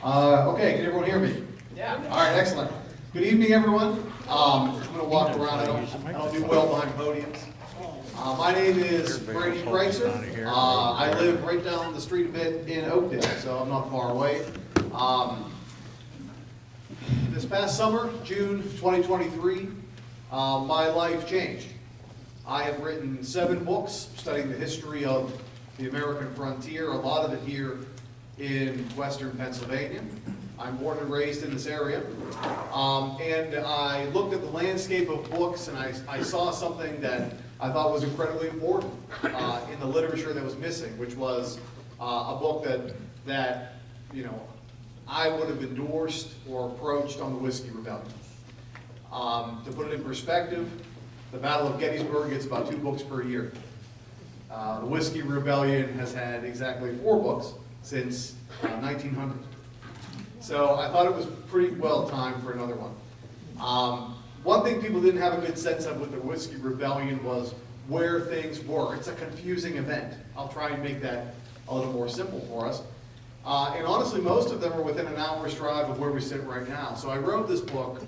Okay, can everyone hear me? Yeah. All right, excellent. Good evening, everyone. I'm going to walk around. I don't do well behind podiums. My name is Brady Crytzer. I live right down the street a bit in Oakdale, so I'm not far away. This past summer, June 2023, my life changed. I have written 7 books studying the history of the American frontier, a lot of it here in western Pennsylvania. I'm born and raised in this area. And I looked at the landscape of books and I saw something that I thought was incredibly important in the literature that was missing, which was a book that I would have endorsed or approached on the Whiskey Rebellion. To put it in perspective, the Battle of Gettysburg gets about 2 books per year. The Whiskey Rebellion has had exactly 4 books since 1900. So I thought it was pretty well timed for another one. One thing people didn't have a good sense of with the Whiskey Rebellion was where things were. It's a confusing event. I'll try and make that a little more simple for us. And honestly, most of them are within an hour's drive of where we sit right now. So I wrote this book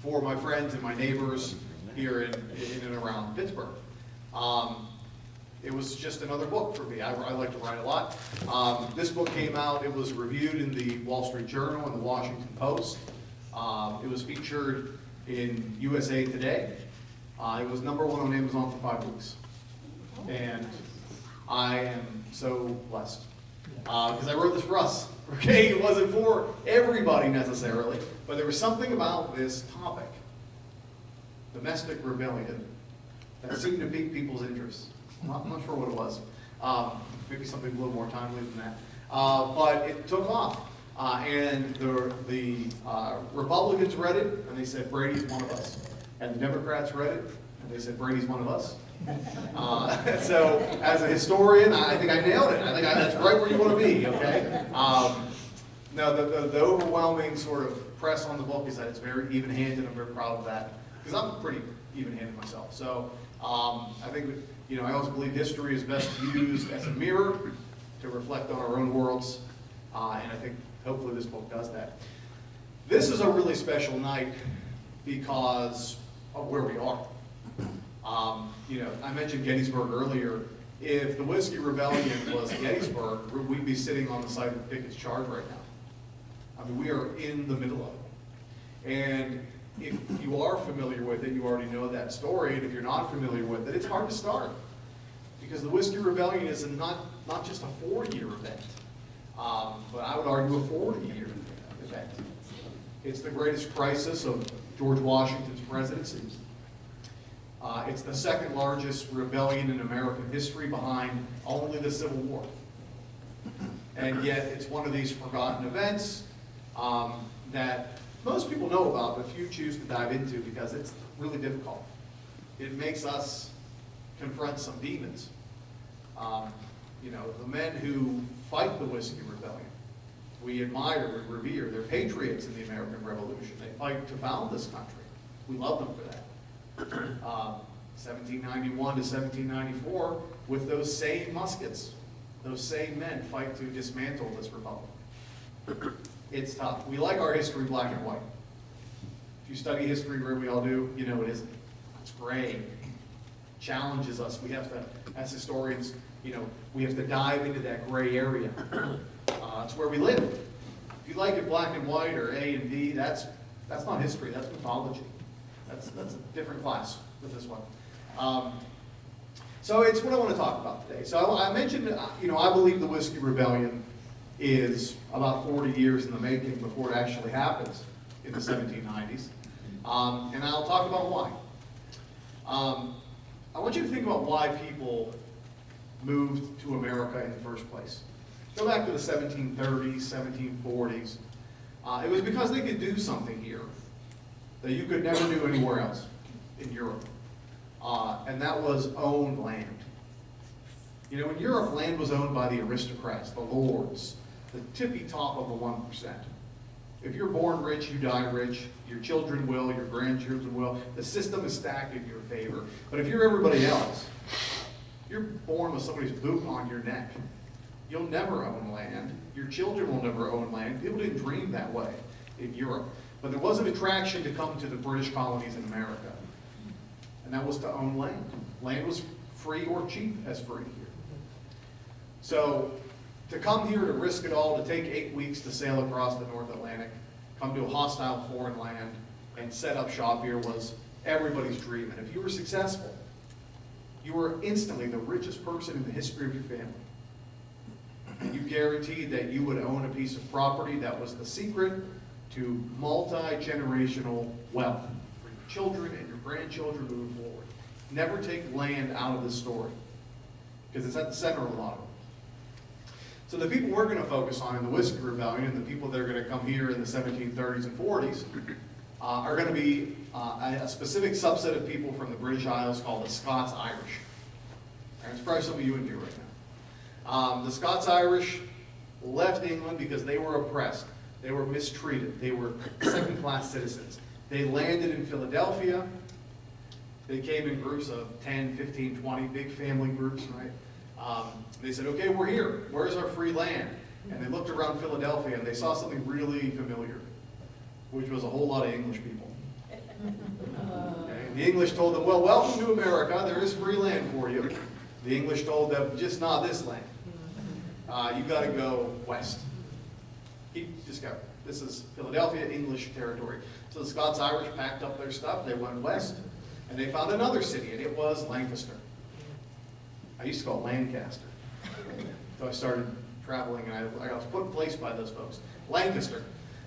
for my friends and my neighbors here in and around Pittsburgh. It was just another book for me. I like to write a lot. This book came out, it was reviewed in the Wall Street Journal and the Washington Post. It was featured in USA Today. It was #1 on Amazon for 5 weeks. And I am so blessed. Because I wrote this for us, okay? It wasn't for everybody necessarily, but there was something about this topic, domestic rebellion, that seemed to pique people's interest. I'm not sure what it was. Maybe something a little more timely than that. But it took off. And the Republicans read it, and they said, Brady's one of us. And the Democrats read it, and they said, Brady's one of us. So, as a historian, I think I nailed it. I think that's right where you want to be, okay? Now, the overwhelming sort of press on the book is that it's very even-handed. I'm very proud of that, because I'm pretty even-handed myself. So, I think, I always believe history is best used as a mirror to reflect on our own worlds, and I think hopefully this book does that. This is a really special night because of where we are. I mentioned Gettysburg earlier. If the Whiskey Rebellion was Gettysburg, we'd be sitting on the site of Pickett's charge right now. I mean, we are in the middle of it. And if you are familiar with it, you already know that story. And if you're not familiar with it, it's hard to start. Because the Whiskey Rebellion is not just a 4-year event, but I would argue a 40-year event. It's the greatest crisis of George Washington's presidency. It's the 2nd largest rebellion in American history, behind only the Civil War. And yet it's one of these forgotten events that most people know about, but few choose to dive into because it's really difficult. It makes us confront some demons. The men who fight the Whiskey Rebellion, we admire, we revere. They're patriots in the American Revolution. They fight to found this country. We love them for that. 1791 to 1794, with those same muskets, those same men fight to dismantle this republic. It's tough. We like our history black and white. If you study history where we all do, it isn't. It's gray. It challenges us. We have to, as historians, we have to dive into that gray area. It's where we live. If you like it black and white or A and B, that's not history. That's mythology. That's a different class with this one. So it's what I want to talk about today. So I mentioned, I believe the Whiskey Rebellion is about 40 years in the making before it actually happens in the 1790s. And I'll talk about why. I want you to think about why people moved to America in the first place. Go back to the 1730s, 1740s. It was because they could do something here that you could never do anywhere else in Europe. And that was own land. In Europe, land was owned by the aristocrats, the lords, the tippy top of the 1%. If you're born rich, you die rich. Your children will, your grandchildren will. The system is stacked in your favor. But if you're everybody else, you're born with somebody's boot on your neck. You'll never own land. Your children will never own land. People didn't dream that way in Europe. But there was an attraction to come to the British colonies in America. And that was to own land. Land was free or cheap as free here. So to come here to risk it all, to take 8 weeks to sail across the North Atlantic, come to a hostile foreign land, and set up shop here was everybody's dream. And if you were successful, you were instantly the richest person in the history of your family. And you guaranteed that you would own a piece of property that was the secret to multi-generational wealth for your children and your grandchildren moving forward. Never take land out of this story, because it's at the center of a lot of it. So the people we're going to focus on in the Whiskey Rebellion, the people that are going to come here in the 1730s and 40s, are going to be a specific subset of people from the British Isles called the Scots-Irish. And it's probably some of you in here right now. The Scots-Irish left England because they were oppressed. They were mistreated. They were second-class citizens. They landed in Philadelphia. They came in groups of 10, 15, 20, big family groups, right? They said, okay, we're here. Where's our free land? And they looked around Philadelphia and they saw something really familiar, which was a whole lot of English people. Okay? The English told them, well, welcome to America. There is free land for you. The English told them, just not this land. You got to go west. Keep discovering. This is Philadelphia, English territory. So the Scots-Irish packed up their stuff. They went west, and they found another city, and it was Lancaster. I used to call it Lancaster. So I started traveling, and I was put in place by those folks. Lancaster.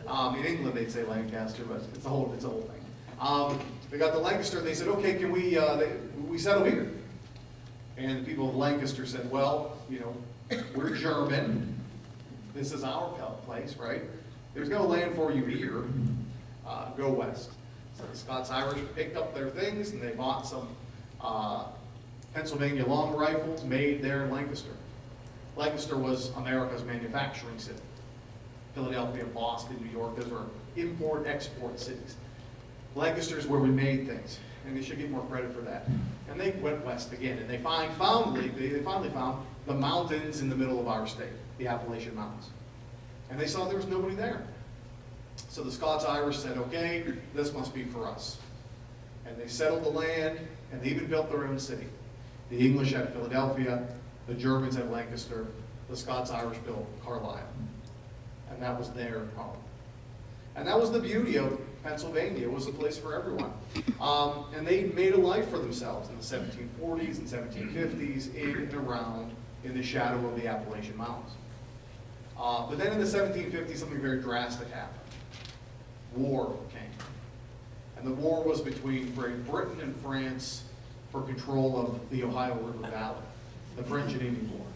In England, they'd say Lancaster, but it's a whole thing. They got to Lancaster, and they said, okay, can we settle here? And the people of Lancaster said, well, you know, we're German. This is our place, right? There's no land for you here. Go west. So the Scots-Irish picked up their things and they bought some Pennsylvania long rifles made there in Lancaster. Lancaster was America's manufacturing city. Philadelphia, Boston, New York, those were import-export cities. Lancaster is where we made things, and they should get more credit for that. And they went west again, and they finally found the mountains in the middle of our state, the Appalachian Mountains. And they saw there was nobody there. So the Scots-Irish said, okay, this must be for us. And they settled the land, and they even built their own city. The English had Philadelphia, the Germans had Lancaster, the Scots-Irish built Carlisle. And that was their home. And that was the beauty of Pennsylvania. It was a place for everyone. And they made a life for themselves in the 1740s and 1750s, in and around, in the shadow of the Appalachian Mountains. But then in the 1750s, something very drastic happened. War came. And the war was between Great Britain and France for control of the Ohio River Valley, the French and Indian War.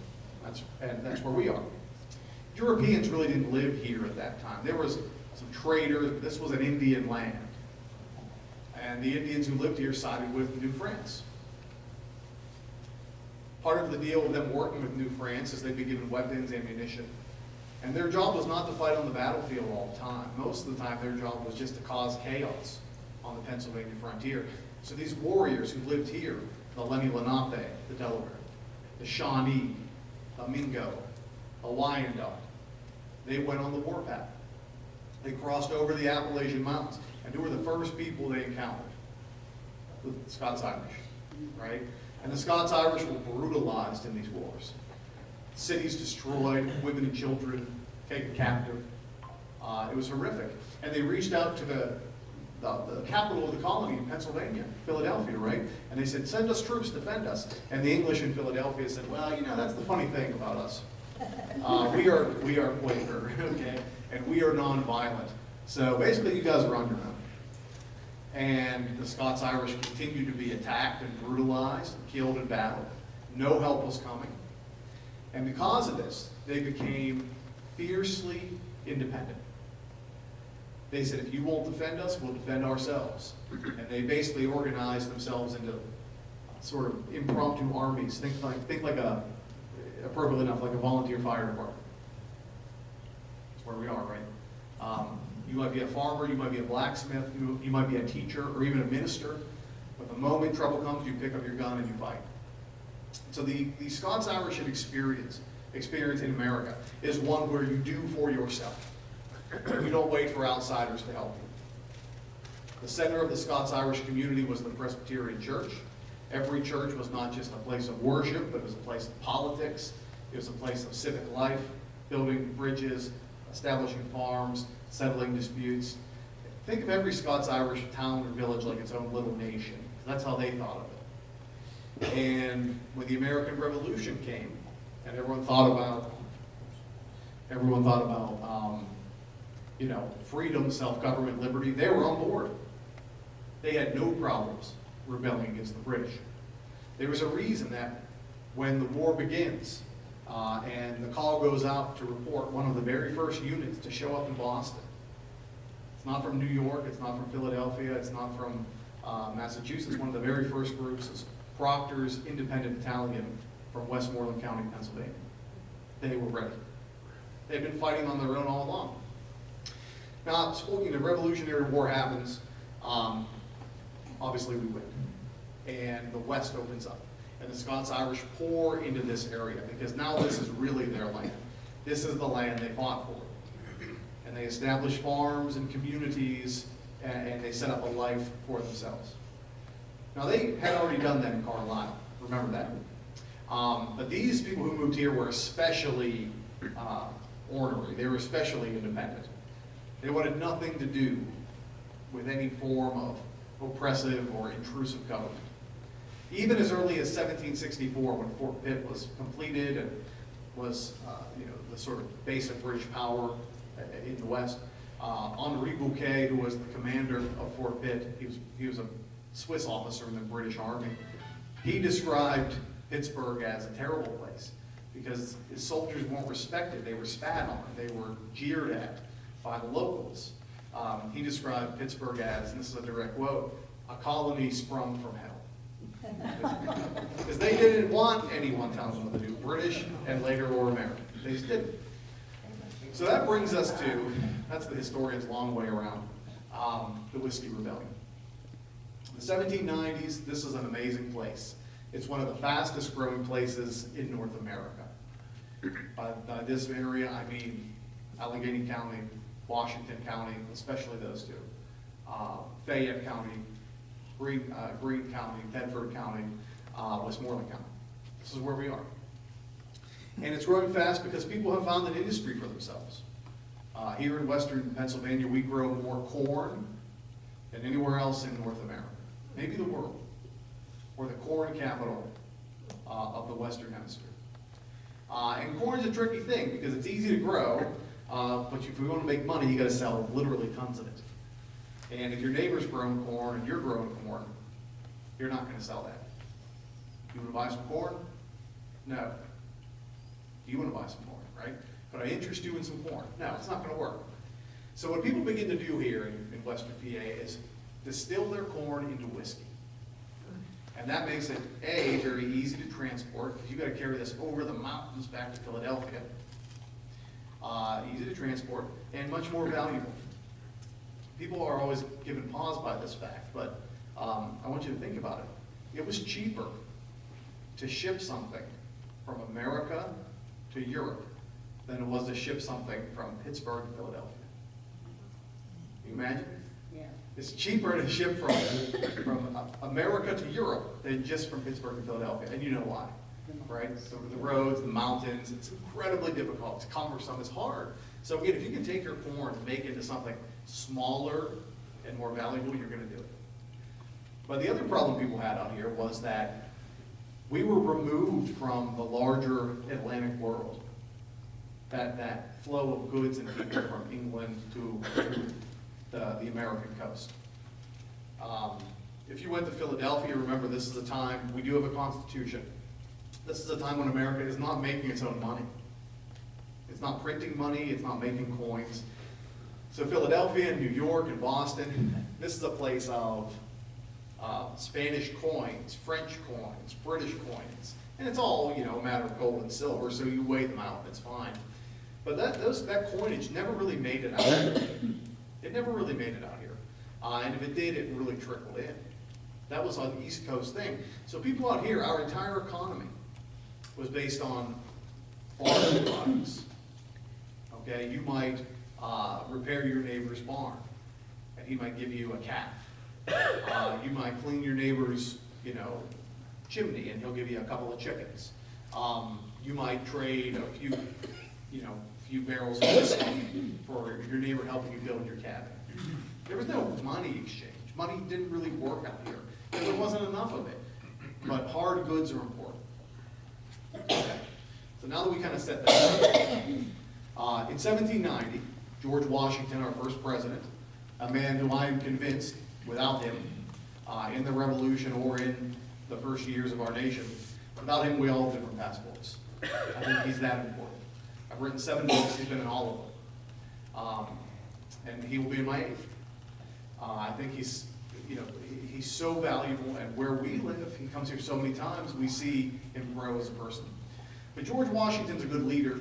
That's where we are. Europeans really didn't live here at that time. There was some traders, but this was an Indian land. And the Indians who lived here sided with New France. Part of the deal with them working with New France is they'd be given weapons, ammunition. And their job was not to fight on the battlefield all the time. Most of the time their job was just to cause chaos on the Pennsylvania frontier. So these warriors who lived here, the Lenni Lenape, the Delaware, the Shawnee, the Mingo, the Wyandot, they went on the warpath. They crossed over the Appalachian Mountains, and who were the first people they encountered? The Scots-Irish, right? And the Scots-Irish were brutalized in these wars. Cities destroyed, women and children taken captive. It was horrific. And they reached out to the capital of the colony in Pennsylvania, Philadelphia, right? And they said, send us troops, defend us. And the English in Philadelphia said, well, you know, that's the funny thing about us. We are Quaker, okay? And we are nonviolent. So basically, you guys are on your own. And the Scots-Irish continued to be attacked and brutalized, and killed in battle. No help was coming. And because of this, they became fiercely independent. They said, if you won't defend us, we'll defend ourselves. And they basically organized themselves into sort of impromptu armies. Think like appropriately enough, like a volunteer fire department. That's where we are, right? You might be a farmer, you might be a blacksmith, you might be a teacher, or even a minister. But the moment trouble comes, you pick up your gun and you fight. So the Scots-Irish had experienced experience in America is one where you do for yourself. You don't wait for outsiders to help you. The center of the Scots-Irish community was the Presbyterian Church. Every church was not just a place of worship, but it was a place of politics. It was a place of civic life, building bridges, establishing farms, settling disputes. Think of every Scots-Irish town or village like its own little nation. That's how they thought of it. And when the American Revolution came, and everyone thought about freedom, self-government, liberty, they were on board. They had no problems rebelling against the British. There was a reason that when the war begins and the call goes out to report, one of the very first units to show up in Boston. It's not from New York, it's not from Philadelphia, it's not from Massachusetts. One of the very first groups is Proctor's Independent Battalion from Westmoreland County, Pennsylvania. They were ready. They'd been fighting on their own all along. Now, speaking of Revolutionary War happens, obviously we win. And the West opens up. And the Scots-Irish pour into this area because now this is really their land. This is the land they fought for. And they establish farms and communities, and they set up a life for themselves. Now, they had already done that in Carlisle. Remember that. But these people who moved here were especially ornery. They were especially independent. They wanted nothing to do with any form of oppressive or intrusive government. Even as early as 1764, when Fort Pitt was completed and was the sort of base of British power in the West, Henri Bouquet, who was the commander of Fort Pitt, he was a Swiss officer in the British Army. He described Pittsburgh as a terrible place because his soldiers weren't respected. They were spat on. They were jeered at by the locals. He described Pittsburgh as, and this is a direct quote, a colony sprung from hell. Because they didn't want anyone telling them what to do, British and later or American. They just didn't. So that brings us to, that's the historian's long way around, the Whiskey Rebellion. The 1790s, this is an amazing place. It's one of the fastest growing places in North America. By this area, I mean Allegheny County, Washington County, especially those two, Fayette County, Greene County, Bedford County, Westmoreland County. This is where we are. And it's growing fast because people have found an industry for themselves. Here in western Pennsylvania, we grow more corn than anywhere else in North America, maybe the world. We're the corn capital of the Western Hemisphere. And corn's a tricky thing because it's easy to grow, but if you want to make money, you got to sell literally tons of it. And if your neighbor's growing corn and you're growing corn, you're not going to sell that. You want to buy some corn? No. You want to buy some corn, right? But I interest you in some corn. No, it's not going to work. So what people begin to do here in Western PA is distill their corn into whiskey. And that makes it, A, very easy to transport, because you've got to carry this over the mountains back to Philadelphia. Easy to transport, and much more valuable. People are always given pause by this fact, but I want you to think about it. It was cheaper to ship something from America to Europe than it was to ship something from Pittsburgh to Philadelphia. Can you imagine? Yeah. It's cheaper to ship from America to Europe than just from Pittsburgh to Philadelphia, and you know why, right? So the roads, the mountains, it's incredibly difficult, it's cumbersome, it's hard. So again, if you can take your corn and make it into something smaller and more valuable, you're going to do it. But the other problem people had out here was that we were removed from the larger Atlantic world. That flow of goods and people from England to the American coast. If you went to Philadelphia, remember this is a time, we do have a constitution. This is a time when America is not making its own money. It's not printing money, it's not making coins. So Philadelphia and New York and Boston, this is a place of Spanish coins, French coins, British coins. And it's all, a matter of gold and silver, so you weigh them out, it's fine. But that coinage never really made it out here. It never really made it out here. And if it did, it really trickled in. That was an East Coast thing. So people out here, our entire economy was based on farm products. Okay, you might repair your neighbor's barn, and he might give you a calf. You might clean your neighbor's, chimney, and he'll give you a couple of chickens. You might trade a few barrels of whiskey for your neighbor helping you build your cabin. There was no money exchange. Money didn't really work out here because there wasn't enough of it. But hard goods are important. Okay. So now that we kind of set that up, in 1790, George Washington, our first president, a man who I am convinced, without him, in the Revolution or in the first years of our nation, without him we all have different passports. I think he's that important. I've written 7 books, he's been in all of them. And he will be in my 8th. I think he's so valuable, and where we live, he comes here so many times, we see him grow as a person. But George Washington's a good leader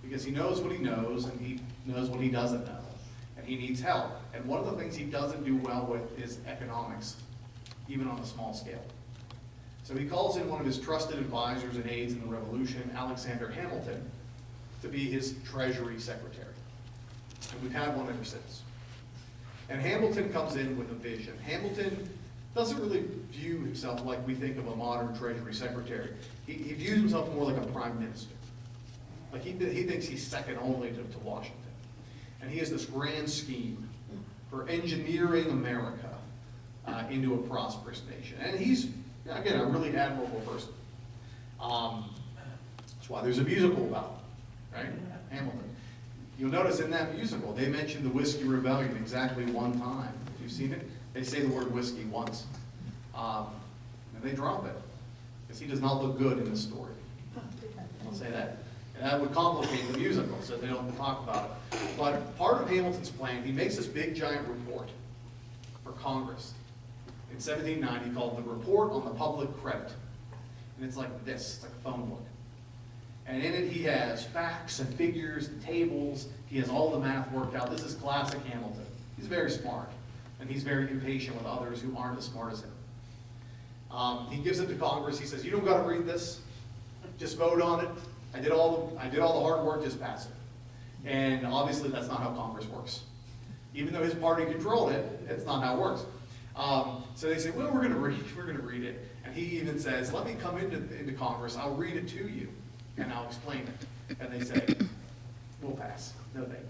because he knows what he knows, and he knows what he doesn't know, and he needs help. And one of the things he doesn't do well with is economics, even on a small scale. So he calls in one of his trusted advisors and aides in the Revolution, Alexander Hamilton, to be his Treasury Secretary. And we've had one ever since. And Hamilton comes in with a vision. Hamilton doesn't really view himself like we think of a modern Treasury Secretary. He views himself more like a prime minister. Like he thinks he's second only to Washington. And he has this grand scheme for engineering America into a prosperous nation. And he's, again, a really admirable person. That's why there's a musical about him, right? Hamilton. You'll notice in that musical, they mention the Whiskey Rebellion exactly one time. If you've seen it, they say the word whiskey once. And they drop it, because he does not look good in the story. I'll say that. And that would complicate the musical, so they don't talk about it. But part of Hamilton's plan, he makes this big giant report for Congress in 1790 called the Report on the Public Credit. And it's like this, it's like a phone book. And in it he has facts and figures and tables. He has all the math worked out. This is classic Hamilton. He's very smart, and he's very impatient with others who aren't as smart as him. He gives it to Congress. He says, "You don't got to read this. Just vote on it. I did all the hard work. Just pass it." And obviously, that's not how Congress works. Even though his party controlled it, it's not how it works. So they say, "Well, we're going to read it." And he even says, "Let me come into Congress. I'll read it to you, and I'll explain it." And they say, "We'll pass. No thank you."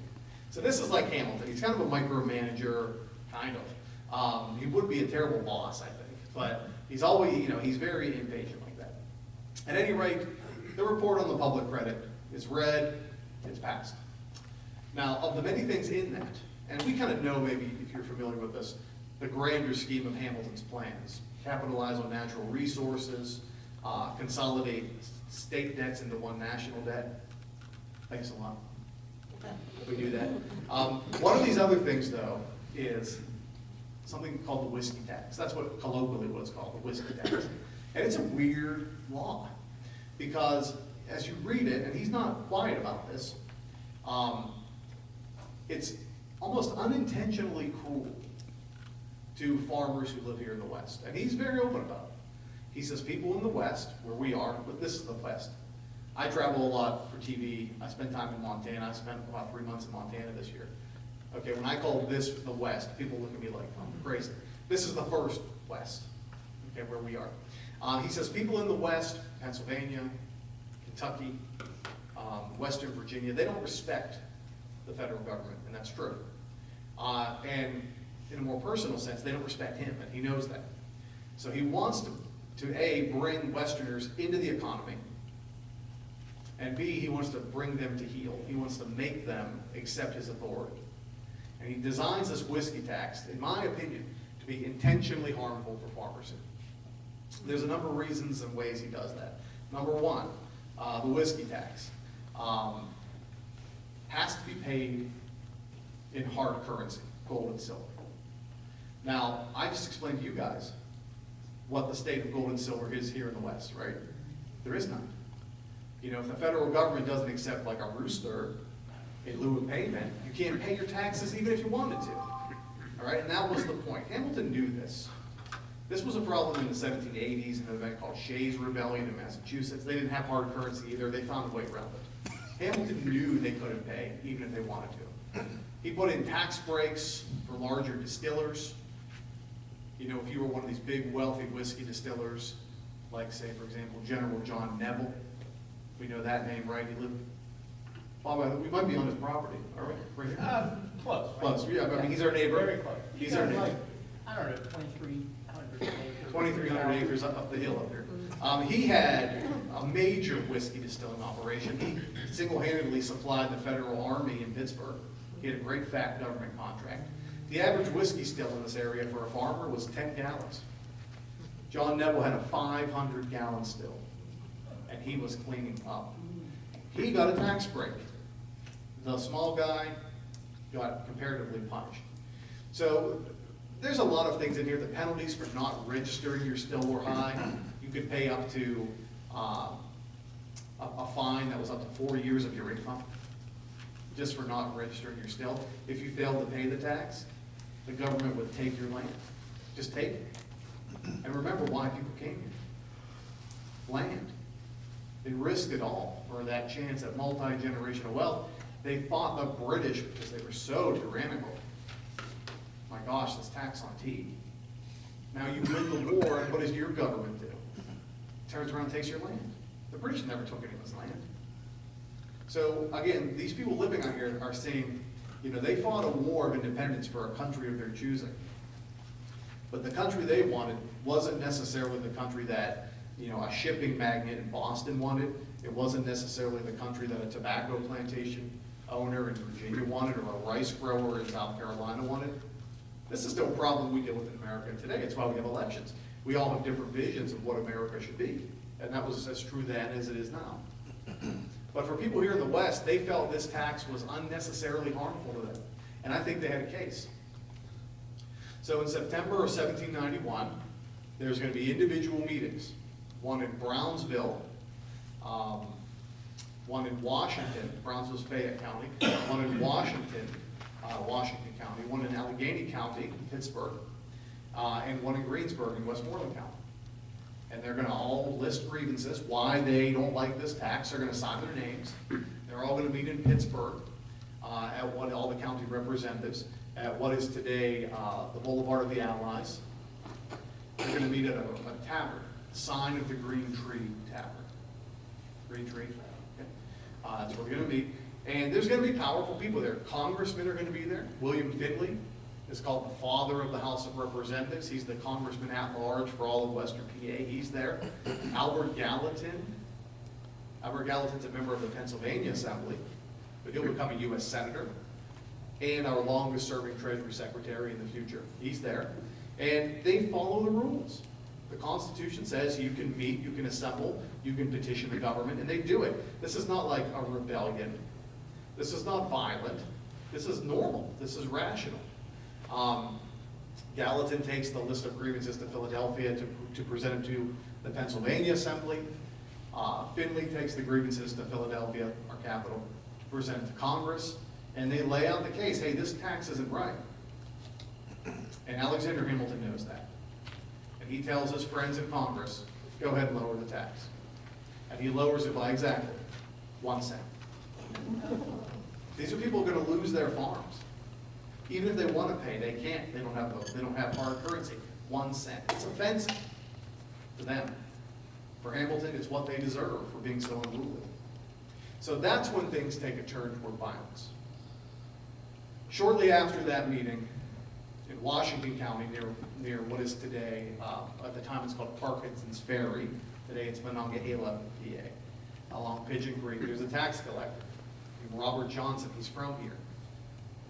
So this is like Hamilton. He's kind of a micromanager, kind of. He would be a terrible boss, I think, but he's always, he's very impatient like that. At any rate, the report on the public credit is read, it's passed. Now, of the many things in that, and we kind of know, maybe if you're familiar with this, the grander scheme of Hamilton's plans: capitalize on natural resources, consolidate state debts into one national debt. Thanks a lot. We do that. One of these other things, though, is something called the whiskey tax. That's what colloquially what it's called, the whiskey tax. And it's a weird law, because as you read it, and he's not quiet about this, it's almost unintentionally cruel to farmers who live here in the West. And he's very open about it. He says people in the West, where we are, but this is the West. I travel a lot for TV. I spend time in Montana. I spent about 3 months in Montana this year. Okay, when I call this the West, people look at me like I'm crazy. This is the first West, okay, where we are. He says people in the West, Pennsylvania, Kentucky, Western Virginia, they don't respect the federal government, and that's true. And in a more personal sense, they don't respect him, and he knows that. So he wants to A, bring Westerners into the economy, and B, he wants to bring them to heel. He wants to make them accept his authority. And he designs this whiskey tax, in my opinion, to be intentionally harmful for farmers. There's a number of reasons and ways he does that. Number one, the whiskey tax has to be paid in hard currency, gold and silver. Now, I just explained to you guys what the state of gold and silver is here in the West, right? There is none. If the federal government doesn't accept like a rooster in lieu of payment, you can't pay your taxes even if you wanted to. All right, and that was the point. Hamilton knew this. This was a problem in the 1780s in an event called Shays' Rebellion in Massachusetts. They didn't have hard currency either. They found a way around it. Hamilton knew they couldn't pay, even if they wanted to. He put in tax breaks for larger distillers. You know, if you were one of these big, wealthy whiskey distillers, like, say, for example, General John Neville. We know that name, right? He lived, we might be on his property, all right? Right here? Close. Right? Close, yeah, I mean, he's our neighbor. Very close. He's our neighbor. Like, I don't know, 2,300 acres. 2,300 acres up the hill up there. He had a major whiskey distilling operation. He single-handedly supplied the federal army in Pittsburgh. He had a great fat government contract. The average whiskey still in this area for a farmer was 10 gallons. John Neville had a 500-gallon still, and he was cleaning up. He got a tax break. The small guy got comparatively punished. So there's a lot of things in here. The penalties for not registering your still were high. You could pay up to a fine that was up to 4 years of your income just for not registering your still. If you failed to pay the tax, the government would take your land. Just take it. And remember why people came here. Land. They risked it all for that chance at multi-generational wealth. They fought the British because they were so tyrannical. My gosh, this tax on tea. Now you win the war, and what does your government do? Turns around and takes your land. The British never took anyone's land. So again, these people living out here are saying, you know, they fought a war of independence for a country of their choosing. But the country they wanted wasn't necessarily the country that, you know, a shipping magnate in Boston wanted. It wasn't necessarily the country that a tobacco plantation owner in Virginia wanted, or a rice grower in South Carolina wanted. This is still a problem we deal with in America today. It's why we have elections. We all have different visions of what America should be. And that was as true then as it is now. But for people here in the West, they felt this tax was unnecessarily harmful to them. And I think they had a case. So in September of 1791, there's going to be individual meetings. One in Brownsville, one in Washington, Brownsville's Fayette County, one in Washington, Washington County, one in Allegheny County, Pittsburgh, and one in Greensburg in Westmoreland County. And they're going to all list grievances, why they don't like this tax. They're going to sign their names. They're all going to meet in Pittsburgh at all the county representatives at what is today the Boulevard of the Allies. They're going to meet at a tavern, Sign of the Green Tree Tavern. Green Tree? Okay. That's where we're going to meet. And there's going to be powerful people there. Congressmen are going to be there. William Finley is called the father of the House of Representatives. He's the congressman at large for all of Western PA. He's there. Albert Gallatin. Albert Gallatin's a member of the Pennsylvania Assembly, but he'll become a U.S. Senator. And our longest serving Treasury Secretary in the future. He's there. And they follow the rules. The Constitution says you can meet, you can assemble, you can petition the government, and they do it. This is not like a rebellion. This is not violent. This is normal. This is rational. Gallatin takes the list of grievances to Philadelphia to present it to the Pennsylvania Assembly. Finley takes the grievances to Philadelphia, our capital, to present it to Congress. And they lay out the case, hey, this tax isn't right. And Alexander Hamilton knows that. And he tells his friends in Congress, go ahead and lower the tax. And he lowers it by exactly 1 cent. These are people who are going to lose their farms. Even if they want to pay, they can't. They don't have hard currency. 1 cent. It's offensive to them. For Hamilton, it's what they deserve for being so unruly. So that's when things take a turn toward violence. Shortly after that meeting, in Washington County, near what is today, at the time it's called Parkinson's Ferry. Today it's Monongahela, PA. Along Pigeon Creek, there's a tax collector named Robert Johnson. He's from here.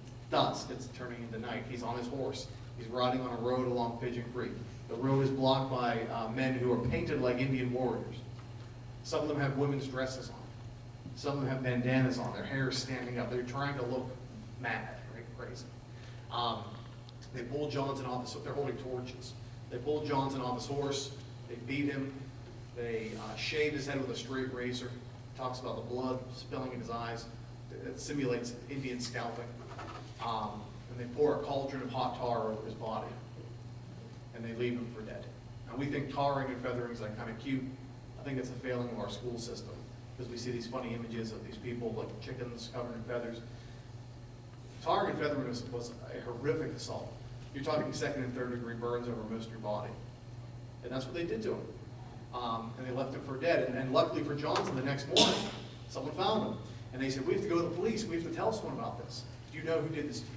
It's dusk, it's turning into night. He's on his horse. He's riding on a road along Pigeon Creek. The road is blocked by men who are painted like Indian warriors. Some of them have women's dresses on. Some of them have bandanas on. Their hair is standing up. They're trying to look mad, right? Crazy. They pull Johnson off his, they're holding torches. They pull Johnson off his horse. They beat him. They shave his head with a straight razor. Talks about the blood spilling in his eyes. It simulates Indian scalping. And they pour a cauldron of hot tar over his body. and they leave them for dead. Now, we think tarring and feathering is like kind of cute. I think it's a failing of our school system, because we see these funny images of these people like chickens covered in feathers. Tarring and feathering was a horrific assault. You're talking 2nd and 3rd degree burns over most of your body. And that's what they did to him. And they left him for dead. And luckily for Johnson, the next morning, someone found him. And they said, we have to go to the police. We have to tell someone about this. Do you know who did this to you?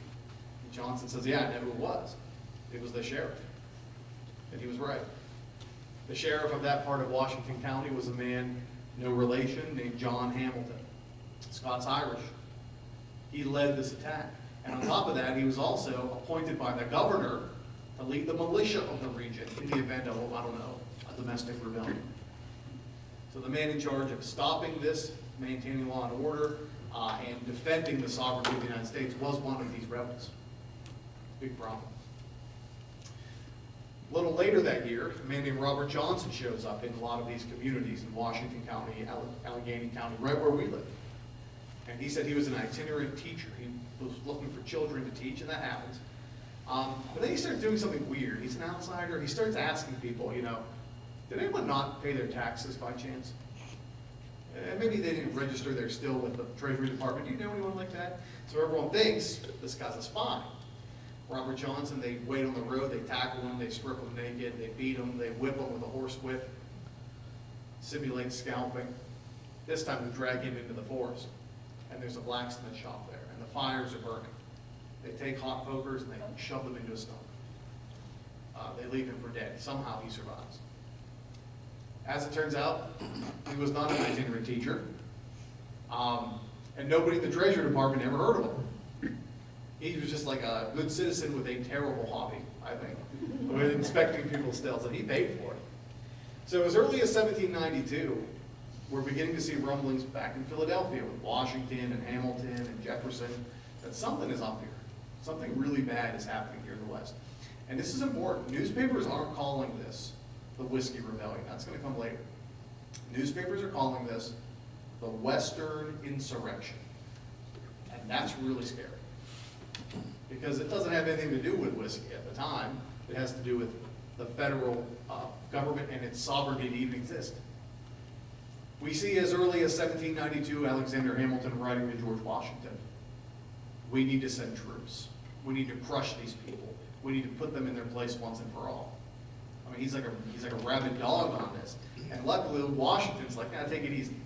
And Johnson says, yeah, I know who it was. It was the sheriff. And he was right. The sheriff of that part of Washington County was a man, no relation, named John Hamilton. Scots Irish. He led this attack. And on top of that, he was also appointed by the governor to lead the militia of the region in the event of, I don't know, a domestic rebellion. So the man in charge of stopping this, maintaining law and order, and defending the sovereignty of the United States was one of these rebels. Big problem. A little later that year, a man named Robert Johnson shows up in a lot of these communities in Washington County, Allegheny County, right where we live. And he said he was an itinerant teacher. He was looking for children to teach, and that happens. But then he started doing something weird. He's an outsider. He starts asking people, you know, did anyone not pay their taxes by chance? Maybe they didn't register there still with the Treasury Department. Do you know anyone like that? So everyone thinks this guy's a spy. Robert Johnson, they wait on the road, they tackle him, they strip him naked, they beat him, they whip him with a horse whip, simulate scalping. This time they drag him into the forest, and there's a blacksmith shop there, and the fires are burning. They take hot pokers and they shove them into a stone. They leave him for dead. Somehow he survives. As it turns out, he was not an itinerant teacher, and nobody in the Treasury Department ever heard of him. He was just like a good citizen with a terrible hobby, I think, with inspecting people's stills, and he paid for it. So as early as 1792, we're beginning to see rumblings back in Philadelphia with Washington and Hamilton and Jefferson that something is up here. Something really bad is happening here in the West. And this is important. Newspapers aren't calling this the Whiskey Rebellion. That's going to come later. Newspapers are calling this the Western Insurrection. And that's really scary, because it doesn't have anything to do with whiskey at the time. It has to do with the federal government and its sovereignty to even exist. We see as early as 1792 Alexander Hamilton writing to George Washington, we need to send troops. We need to crush these people. We need to put them in their place once and for all. I mean, he's like a rabid dog on this. And luckily, Washington's like, take it easy.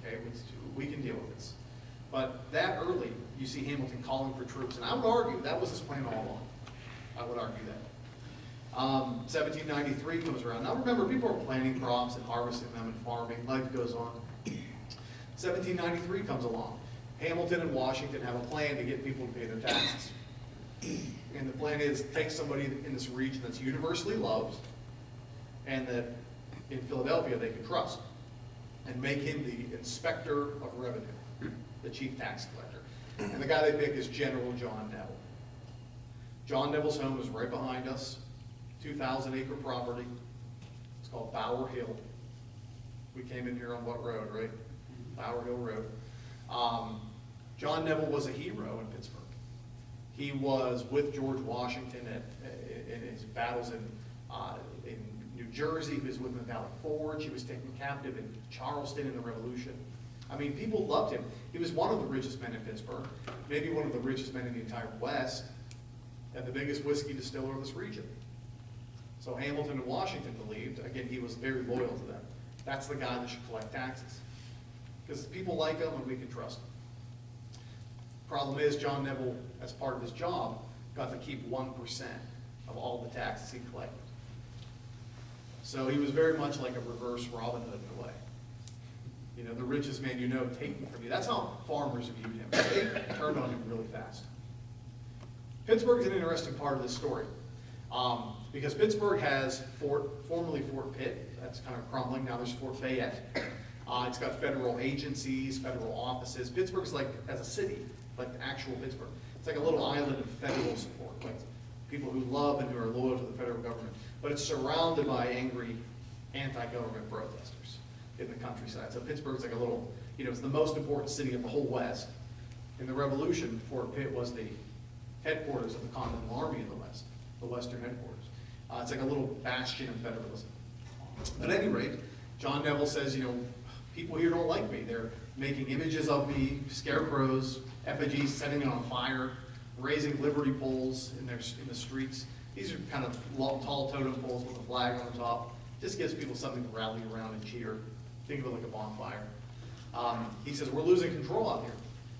Okay, we can deal with this. But that early, you see Hamilton calling for troops. And I would argue that was his plan all along. I would argue that. 1793 comes around. Now remember, people are planting crops and harvesting them and farming. Life goes on. 1793 comes along. Hamilton and Washington have a plan to get people to pay their taxes. And the plan is take somebody in this region that's universally loved and that in Philadelphia they can trust, and make him the inspector of revenue, the chief tax collector. And the guy they pick is General John Neville. John Neville's home is right behind us, 2,000-acre property. It's called Bower Hill. We came in here on what road, right? Bower Hill Road. John Neville was a hero in Pittsburgh. He was with George Washington in his battles in New Jersey. He was with him at Valley Forge. He was taken captive in Charleston in the Revolution. I mean, people loved him. He was one of the richest men in Pittsburgh, maybe one of the richest men in the entire West, and the biggest whiskey distiller of this region. So Hamilton and Washington believed, again, he was very loyal to them. That's the guy that should collect taxes, because people like him and we can trust him. Problem is, John Neville, as part of his job, got to keep 1% of all the taxes he collected. So he was very much like a reverse Robin Hood in a way. You know, the richest man you know taking from you. That's how farmers viewed him. They turned on him really fast. Pittsburgh is an interesting part of this story, because Pittsburgh has formerly Fort Pitt. That's kind of crumbling. Now there's Fort Fayette. It's got federal agencies, federal offices. Pittsburgh's like, as a city, like the actual Pittsburgh. It's like a little island of federal support, like people who love and who are loyal to the federal government. But it's surrounded by angry anti-government protesters in the countryside. So Pittsburgh's like a little, it's the most important city of the whole West. In the Revolution, Fort Pitt was the headquarters of the Continental Army in the West, the Western headquarters. It's like a little bastion of federalism. At any rate, John Neville says, people here don't like me. They're making images of me, scarecrows, effigies, setting it on fire, raising liberty poles in the streets. These are kind of long, tall totem poles with a flag on the top. Just gives people something to rally around and cheer. Think of it like a bonfire. He says, we're losing control out here.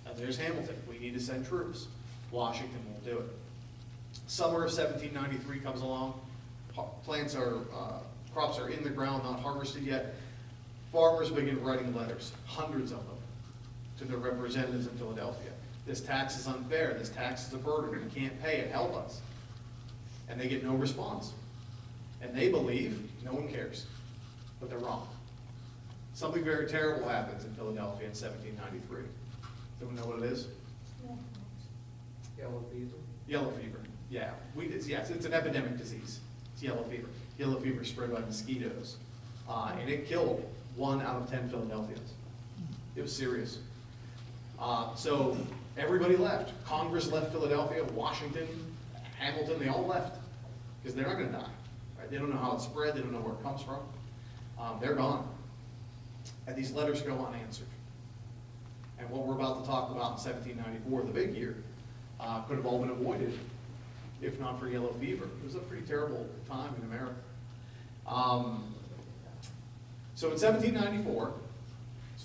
And there's Hamilton. We need to send troops. Washington won't do it. Summer of 1793 comes along. Crops are in the ground, not harvested yet. Farmers begin writing letters, hundreds of them, to their representatives in Philadelphia. This tax is unfair. This tax is a burden. We can't pay it. Help us. And they get no response. And they believe no one cares. But they're wrong. Something very terrible happens in Philadelphia in 1793. Anyone know what it is? Yellow fever. Yellow fever. Yeah. Yes, it's an epidemic disease. It's yellow fever. Yellow fever spread by mosquitoes. And it killed 1 out of 10 Philadelphians. It was serious. So everybody left. Congress left Philadelphia, Washington, Hamilton, they all left. Because they're not going to die. Right? They don't know how it's spread. They don't know where it comes from. They're gone. And these letters go unanswered. And what we're about to talk about in 1794, the big year, could have all been avoided if not for yellow fever. It was a pretty terrible time in America. So in 1794,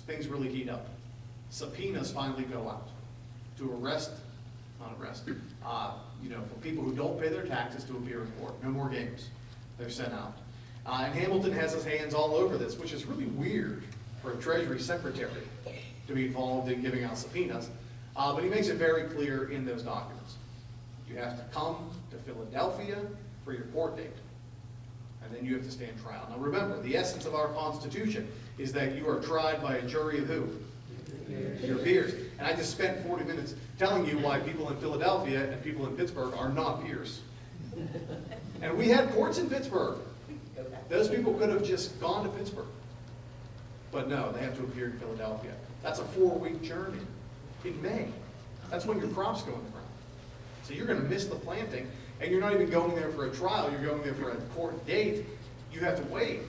things really heat up. Subpoenas finally go out to for people who don't pay their taxes to appear in court. No more games. They're sent out. And Hamilton has his hands all over this, which is really weird for a Treasury Secretary to be involved in giving out subpoenas. But he makes it very clear in those documents. You have to come to Philadelphia for your court date. And then you have to stand trial. Now remember, the essence of our Constitution is that you are tried by a jury of who? Your peers. And I just spent 40 minutes telling you why people in Philadelphia and people in Pittsburgh are not peers. And we had courts in Pittsburgh. Those people could have just gone to Pittsburgh. But no, they have to appear in Philadelphia. That's a 4-week journey in May. That's when your crops go in the ground. So you're going to miss the planting, and you're not even going there for a trial. You're going there for a court date. You have to wait.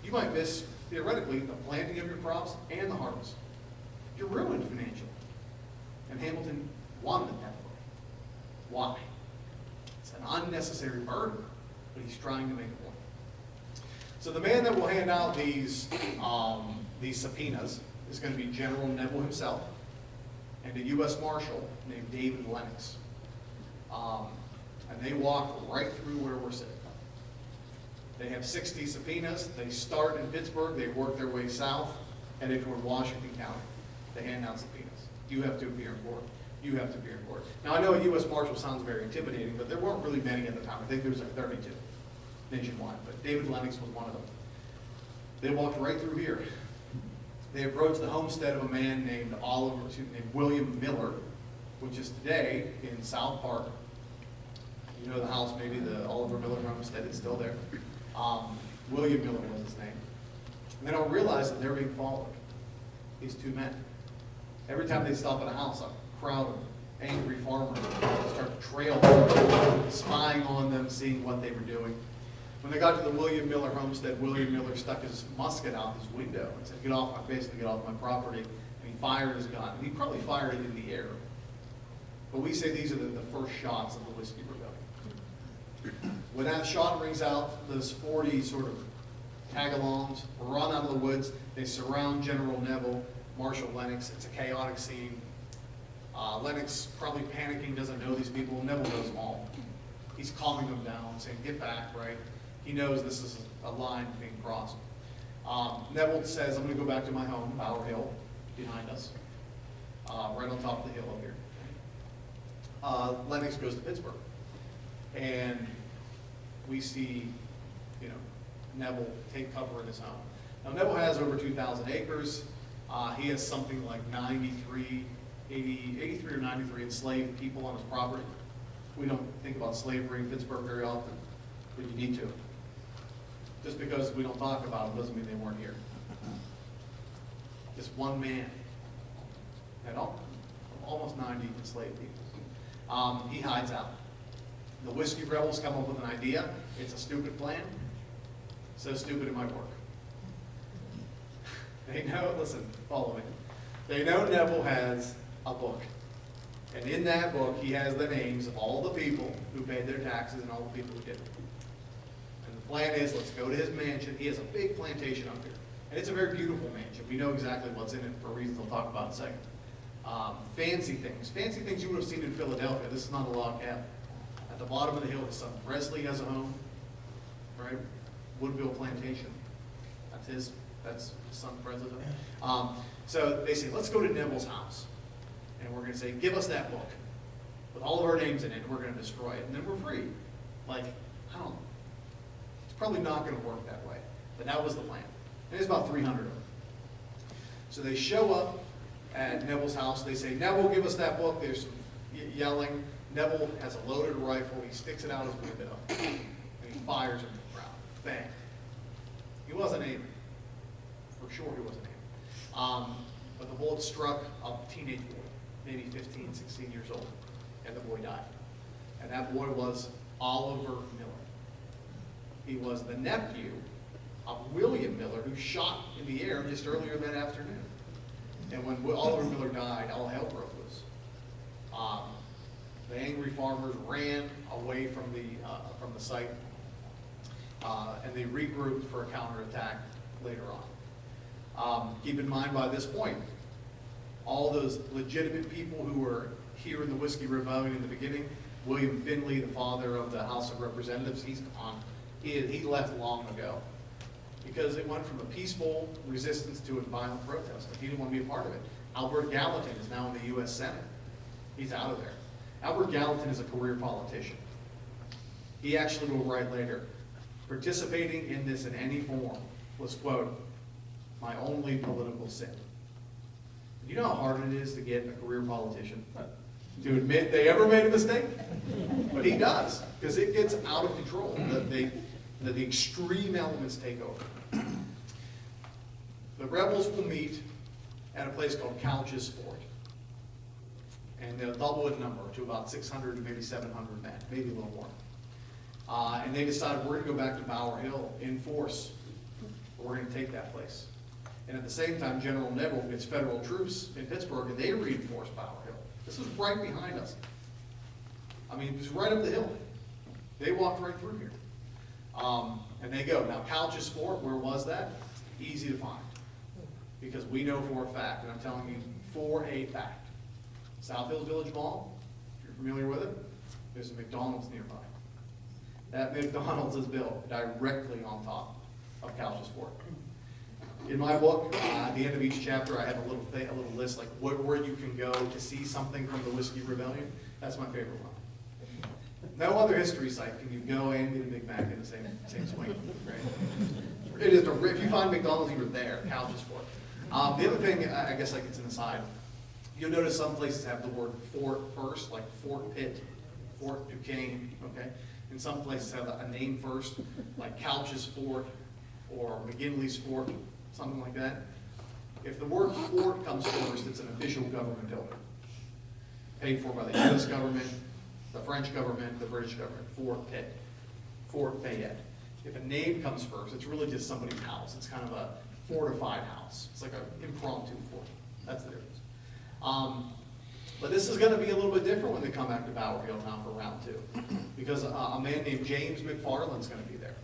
You might miss, theoretically, the planting of your crops and the harvest. You're ruined financially. And Hamilton wanted it that way. Why? It's an unnecessary burden, but he's trying to make a point. So the man that will hand out these subpoenas is going to be General Neville himself and a U.S. Marshal named David Lennox. And they walk right through where we're sitting. They have 60 subpoenas. They start in Pittsburgh. They work their way south, headed toward Washington County. They hand out subpoenas. You have to appear in court. You have to appear in court. Now, I know a U.S. Marshal sounds very intimidating, but there weren't really many at the time. I think there was like 32 nationwide, but David Lennox was one of them. They walked right through here. They approached the homestead of a man named William Miller, which is today in South Park. You know the house, maybe the Oliver Miller homestead is still there. William Miller was his name. And they don't realize that they're being followed. These two men. Every time they stop at a house, a crowd of angry farmers start to trail them, spying on them, seeing what they were doing. When they got to the William Miller homestead, William Miller stuck his musket out his window and said, get off my property. And he fired his gun. And he probably fired it in the air. But we say these are the first shots of the Whiskey Rebellion. When that shot rings out, those 40 sort of tag-alongs run out of the woods. They surround General Neville, Marshal Lennox. It's a chaotic scene. Lennox, probably panicking, doesn't know these people. Neville knows them all. He's calming them down, saying, get back, right? He knows this is a line being crossed. Neville says, I'm going to go back to my home, Bower Hill, behind us, right on top of the hill up here. Lennox goes to Pittsburgh. And we see, Neville take cover in his home. Now, Neville has over 2,000 acres. He has something like 83 or 93 enslaved people on his property. We don't think about slavery in Pittsburgh very often, but you need to. Just because we don't talk about them doesn't mean they weren't here. Just one man had almost 90 enslaved people. He hides out. The Whiskey Rebels come up with an idea. It's a stupid plan. So stupid it might work. They know, listen, follow me. They know Neville has a book. And in that book, he has the names of all the people who paid their taxes and all the people who didn't. And the plan is, let's go to his mansion. He has a big plantation up here. And it's a very beautiful mansion. We know exactly what's in it for reasons I'll talk about in a second. Fancy things you would have seen in Philadelphia. This is not a log cabin. At the bottom of the hill, his son Presley has a home, right? Woodville Plantation. That's his son Presley's home. So they say, let's go to Neville's house. And we're going to say, give us that book with all of our names in it, and we're going to destroy it. And then we're free. Like, I don't know. It's probably not going to work that way. But that was the plan. And there's about 300 of them. So they show up at Neville's house. They say, Neville, give us that book. There's some yelling. Neville has a loaded rifle. He sticks it out his window. And he fires into the crowd. Bang. He wasn't aiming. For sure he wasn't aiming. But the bullet struck a teenage boy, maybe 15, 16 years old. And the boy died. And that boy was Oliver Miller. He was the nephew of William Miller, who shot in the air just earlier that afternoon. And when Oliver Miller died, all hell broke loose. The angry farmers ran away from the site, and they regrouped for a counterattack later on. Keep in mind, by this point, all those legitimate people who were here in the Whiskey Rebellion in the beginning, William Finley, the father of the House of Representatives, he's gone. He left long ago, because it went from a peaceful resistance to a violent protest. He didn't want to be a part of it. Albert Gallatin is now in the U.S. Senate. He's out of there. Albert Gallatin is a career politician. He actually will write later, participating in this in any form was, quote, my only political sin. You know how hard it is to get a career politician to admit they ever made a mistake? But he does, because it gets out of control. The extreme elements take over. The rebels will meet at a place called Couch's Fort. And they'll double in number to about 600 to maybe 700 men, maybe a little more. And they decided, we're going to go back to Bower Hill in force. We're going to take that place. And at the same time, General Neville gets federal troops in Pittsburgh, and they reinforce Bower Hill. This was right behind us. I mean, it was right up the hill. They walked right through here. And they go. Now, Couch's Fort, where was that? Easy to find. Because we know for a fact, and I'm telling you for a fact, South Hills Village Mall, if you're familiar with it, there's a McDonald's nearby. That McDonald's is built directly on top of Couch's Fort. In my book, at the end of each chapter, I have a little list, like where you can go to see something from the Whiskey Rebellion. That's my favorite one. No other history site can you go and get a Big Mac in the same swing. Right? It is if you find McDonald's, you were there. Couch's Fort. The other thing, I guess, like it's an aside. You'll notice some places have the word fort first, like Fort Pitt, Fort Duquesne, okay? And some places have a name first, like Couch's Fort or McGinley's Fort, something like that. If the word fort comes first, it's an official government building, paid for by the U.S. government, the French government, the British government. Fort Pitt, Fort Fayette. If a name comes first, it's really just somebody's house. It's kind of a fortified house. It's like an impromptu fort. That's the difference. But this is going to be a little bit different when they come back to Bower Hill now for round 2, because a man named James McFarland's going to be there.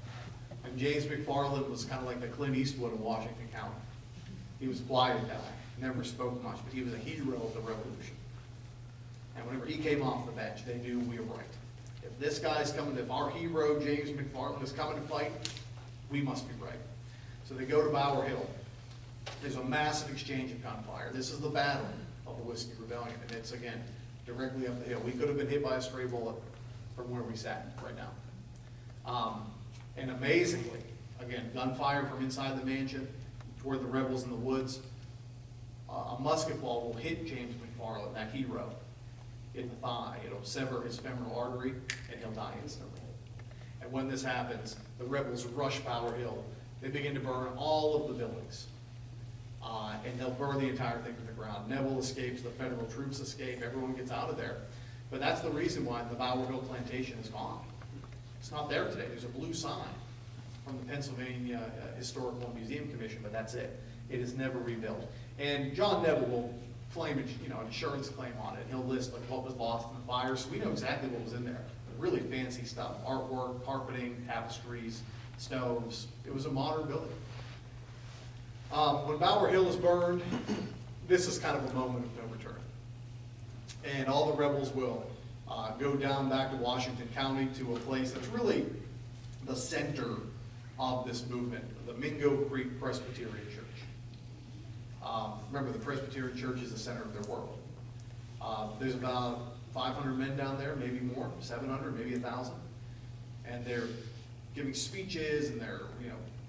And James McFarland was kind of like the Clint Eastwood of Washington County. He was a quiet guy, never spoke much, but he was a hero of the Revolution. And whenever he came off the bench, they knew we were right. If this guy's coming, if our hero James McFarland is coming to fight, we must be right. So they go to Bower Hill. There's a massive exchange of gunfire. This is the battle of the Whiskey Rebellion, and it's, again, directly up the hill. We could have been hit by a stray bullet from where we sat right now. And amazingly, again, gunfire from inside the mansion toward the rebels in the woods. A musket ball will hit James McFarland, that hero, in the thigh. It'll sever his femoral artery, and he'll die instantly. And when this happens, the rebels rush Bower Hill. They begin to burn all of the buildings. And they'll burn the entire thing to the ground. Neville escapes, the federal troops escape, everyone gets out of there. But that's the reason why the Bowerville plantation is gone. It's not there today. There's a blue sign from the Pennsylvania Historical and Museum Commission, but that's it. It is never rebuilt. And John Neville will claim, an insurance claim on it. He'll list like what was lost in the fire, so we know exactly what was in there. Really fancy stuff: artwork, carpeting, tapestries, stoves. It was a modern building. When Bower Hill is burned, this is kind of a moment of no return. And all the rebels will go down back to Washington County to a place that's really the center of this movement, the Mingo Creek Presbyterian Church. Remember, the Presbyterian Church is the center of their world. There's about 500 men down there, maybe more, 700, maybe 1,000. And they're giving speeches, and they're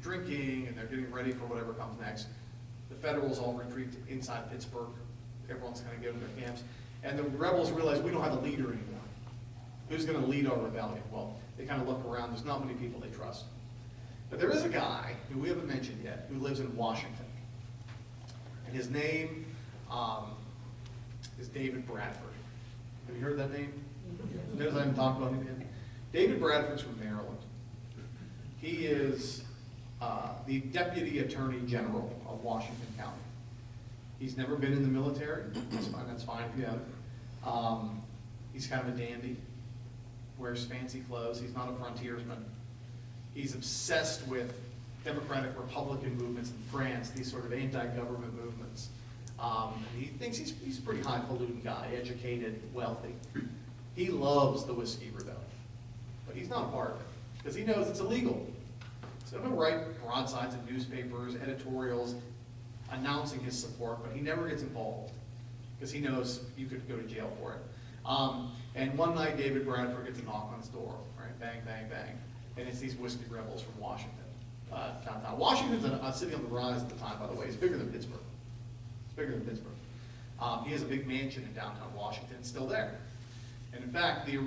drinking, and they're getting ready for whatever comes next. The Federals all retreat inside Pittsburgh. Everyone's kind of going to their camps. And the rebels realize we don't have a leader anymore. Who's going to lead our rebellion? Well, they kind of look around. There's not many people they trust. But there is a guy who we haven't mentioned yet who lives in Washington. And his name is David Bradford. Have you heard that name? Notice I haven't talked about him yet. David Bradford's from Maryland. He is the Deputy Attorney General of Washington County. He's never been in the military. That's fine if you haven't. He's kind of a dandy. Wears fancy clothes. He's not a frontiersman. He's obsessed with democratic Republican movements in France, these sort of anti-government movements. He thinks he's a pretty highfalutin guy, educated, wealthy. He loves the Whiskey Rebellion, but he's not a part of it because he knows it's illegal. So he'll write broadsides in newspapers, editorials, announcing his support, but he never gets involved because he knows you could go to jail for it. And one night, David Bradford gets a knock on his door, right? Bang, bang, bang. And it's these whiskey rebels from Washington, downtown. Washington's a city on the rise at the time, by the way. It's bigger than Pittsburgh. It's bigger than Pittsburgh. He has a big mansion in downtown Washington. It's still there. And in fact, the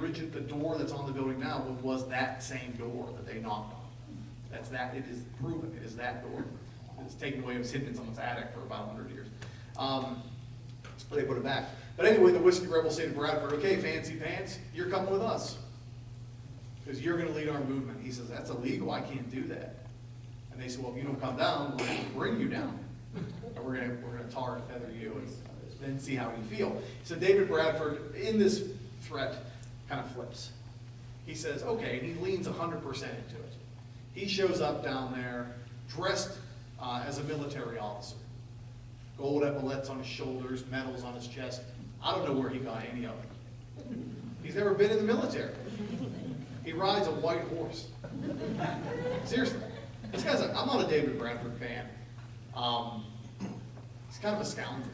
door that's on the building now was that same door that they knocked on. That's that. It is proven. It is that door. It's taken away. It was hidden in someone's attic for about 100 years. But they put it back. But anyway, the whiskey rebels say to Bradford, "Okay, fancy pants, you're coming with us because you're going to lead our movement." He says, "That's illegal. I can't do that." And they say, "Well, if you don't come down, we're going to bring you down, and we're going to tar and feather you, and then see how you feel." So David Bradford, in this threat, kind of flips. He says, "Okay," and he leans 100% into it. He shows up down there dressed as a military officer. Gold epaulets on his shoulders, medals on his chest. I don't know where he got any of them. He's never been in the military. He rides a white horse. Seriously. This guy's I'm not a David Bradford fan. He's kind of a scoundrel.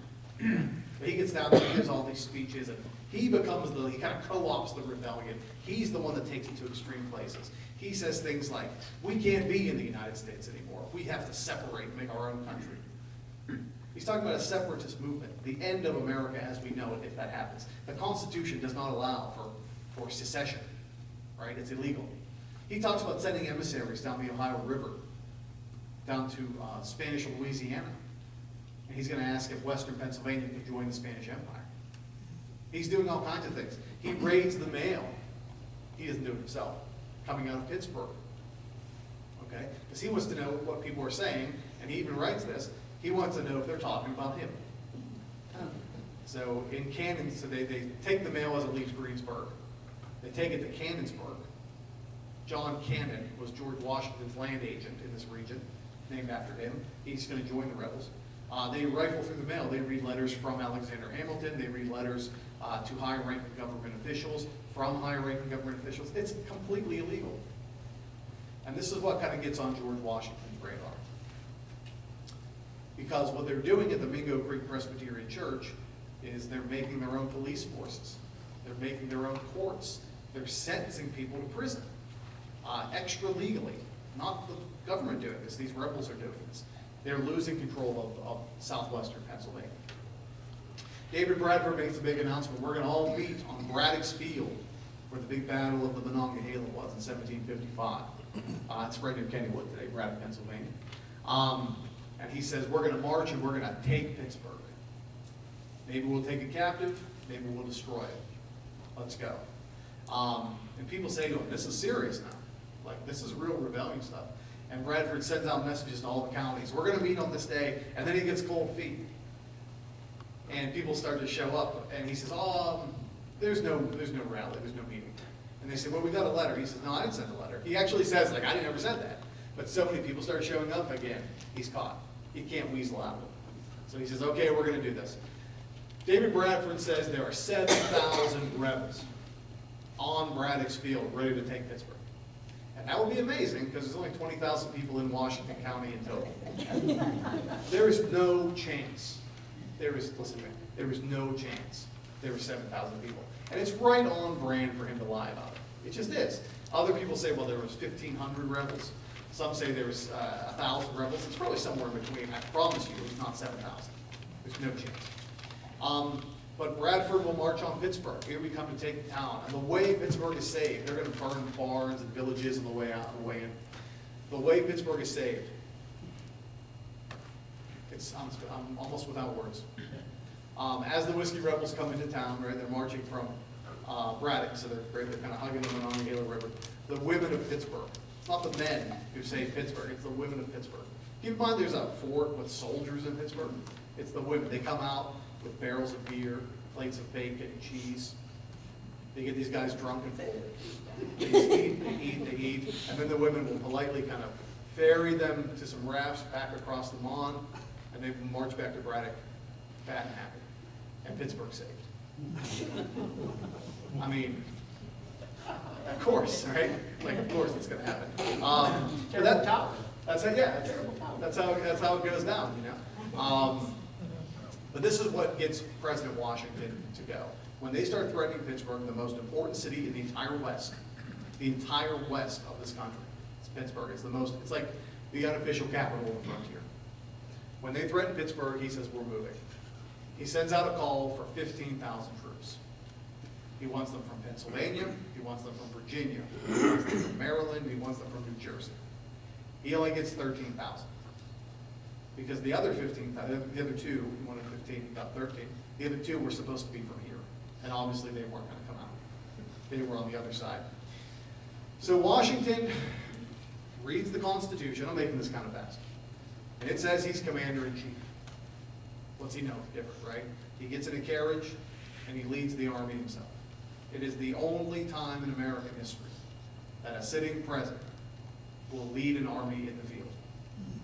But he gets down there, he gives all these speeches, and he becomes he kind of co-ops the rebellion. He's the one that takes it to extreme places. He says things like, "We can't be in the United States anymore. We have to separate and make our own country." He's talking about a separatist movement, the end of America as we know it, if that happens. The Constitution does not allow for secession, right? It's illegal. He talks about sending emissaries down the Ohio River, down to Spanish Louisiana. And he's going to ask if Western Pennsylvania can join the Spanish Empire. He's doing all kinds of things. He raids the mail. He doesn't do it himself, coming out of Pittsburgh. Okay? Because he wants to know what people are saying, and he even writes this. He wants to know if they're talking about him. So in Cannon, so they take the mail as it leaves Greensburg. They take it to Cannonsburg. John Cannon was George Washington's land agent in this region, named after him. He's going to join the rebels. They rifle through the mail. They read letters from Alexander Hamilton. They read letters to higher-ranking government officials, from higher-ranking government officials. It's completely illegal. And this is what kind of gets on George Washington's radar. Because what they're doing at the Mingo Creek Presbyterian Church is they're making their own police forces. They're making their own courts. They're sentencing people to prison, extra legally. Not the government doing this. These rebels are doing this. They're losing control of southwestern Pennsylvania. David Bradford makes a big announcement. We're going to all meet on Braddock's Field, where the big battle of the Monongahela was in 1755. It's right near Kennywood today, Braddock, Pennsylvania. And he says, we're going to march and we're going to take Pittsburgh. Maybe we'll take it captive, maybe we'll destroy it. let's go. And people say to him, this is serious now. Like, this is real rebellion stuff. And Bradford sends out messages to all the counties. We're going to meet on this day. And then he gets cold feet. And people start to show up. And he says, there's no rally, there's no meeting. And they say, well, we got a letter. He says, no, I didn't send a letter. He actually says, like, I never said that. But so many people start showing up again. He's caught. He can't weasel out of it. So he says, okay, we're going to do this. David Bradford says there are 7,000 rebels on Braddock's field ready to take Pittsburgh. And that would be amazing because there's only 20,000 people in Washington County in total. There is no chance. Listen to me, there is no chance there were 7,000 people. And it's right on brand for him to lie about it. It just is. Other people say, well, there was 1,500 rebels. Some say there was 1,000 rebels. It's probably somewhere in between. I promise you it's not 7,000. There's no chance. But Bradford will march on Pittsburgh. Here we come to take the town. And the way Pittsburgh is saved, they're going to burn barns and villages on the way out and the way in. The way Pittsburgh is saved, I'm almost without words. As the Whiskey Rebels come into town, right, they're marching from Braddock, so they're kind of hugging them on the Gila River. The women of Pittsburgh. It's not the men who saved Pittsburgh, it's the women of Pittsburgh. Keep in mind there's a fort with soldiers in Pittsburgh. It's the women. They come out with barrels of beer, plates of bacon and cheese. They get these guys drunk and full. They eat, and then the women will politely kind of ferry them to some rafts back across the Mon, and they will march back to Braddock fat and happy. And Pittsburgh saved. I mean, of course, right? Like, of course it's going to happen. That's how it goes down, you know. But this is what gets President Washington to go. When they start threatening Pittsburgh, the most important city in the entire West of this country, it's Pittsburgh. It's like the unofficial capital of the frontier. When they threaten Pittsburgh, he says, we're moving. He sends out a call for 15,000 troops. He wants them from Pennsylvania, he wants them from Virginia, he wants them from Maryland, he wants them from New Jersey. He only gets 13,000. Because the other 15,000, the other two, he wanted 15, got 13. The other two were supposed to be from here. And obviously they weren't going to come out. They were on the other side. So Washington reads the Constitution. I'm making this kind of fast. And it says he's commander-in-chief. What's he know? Different, right? He gets in a carriage and he leads the army himself. It is the only time in American history that a sitting president will lead an army in the field.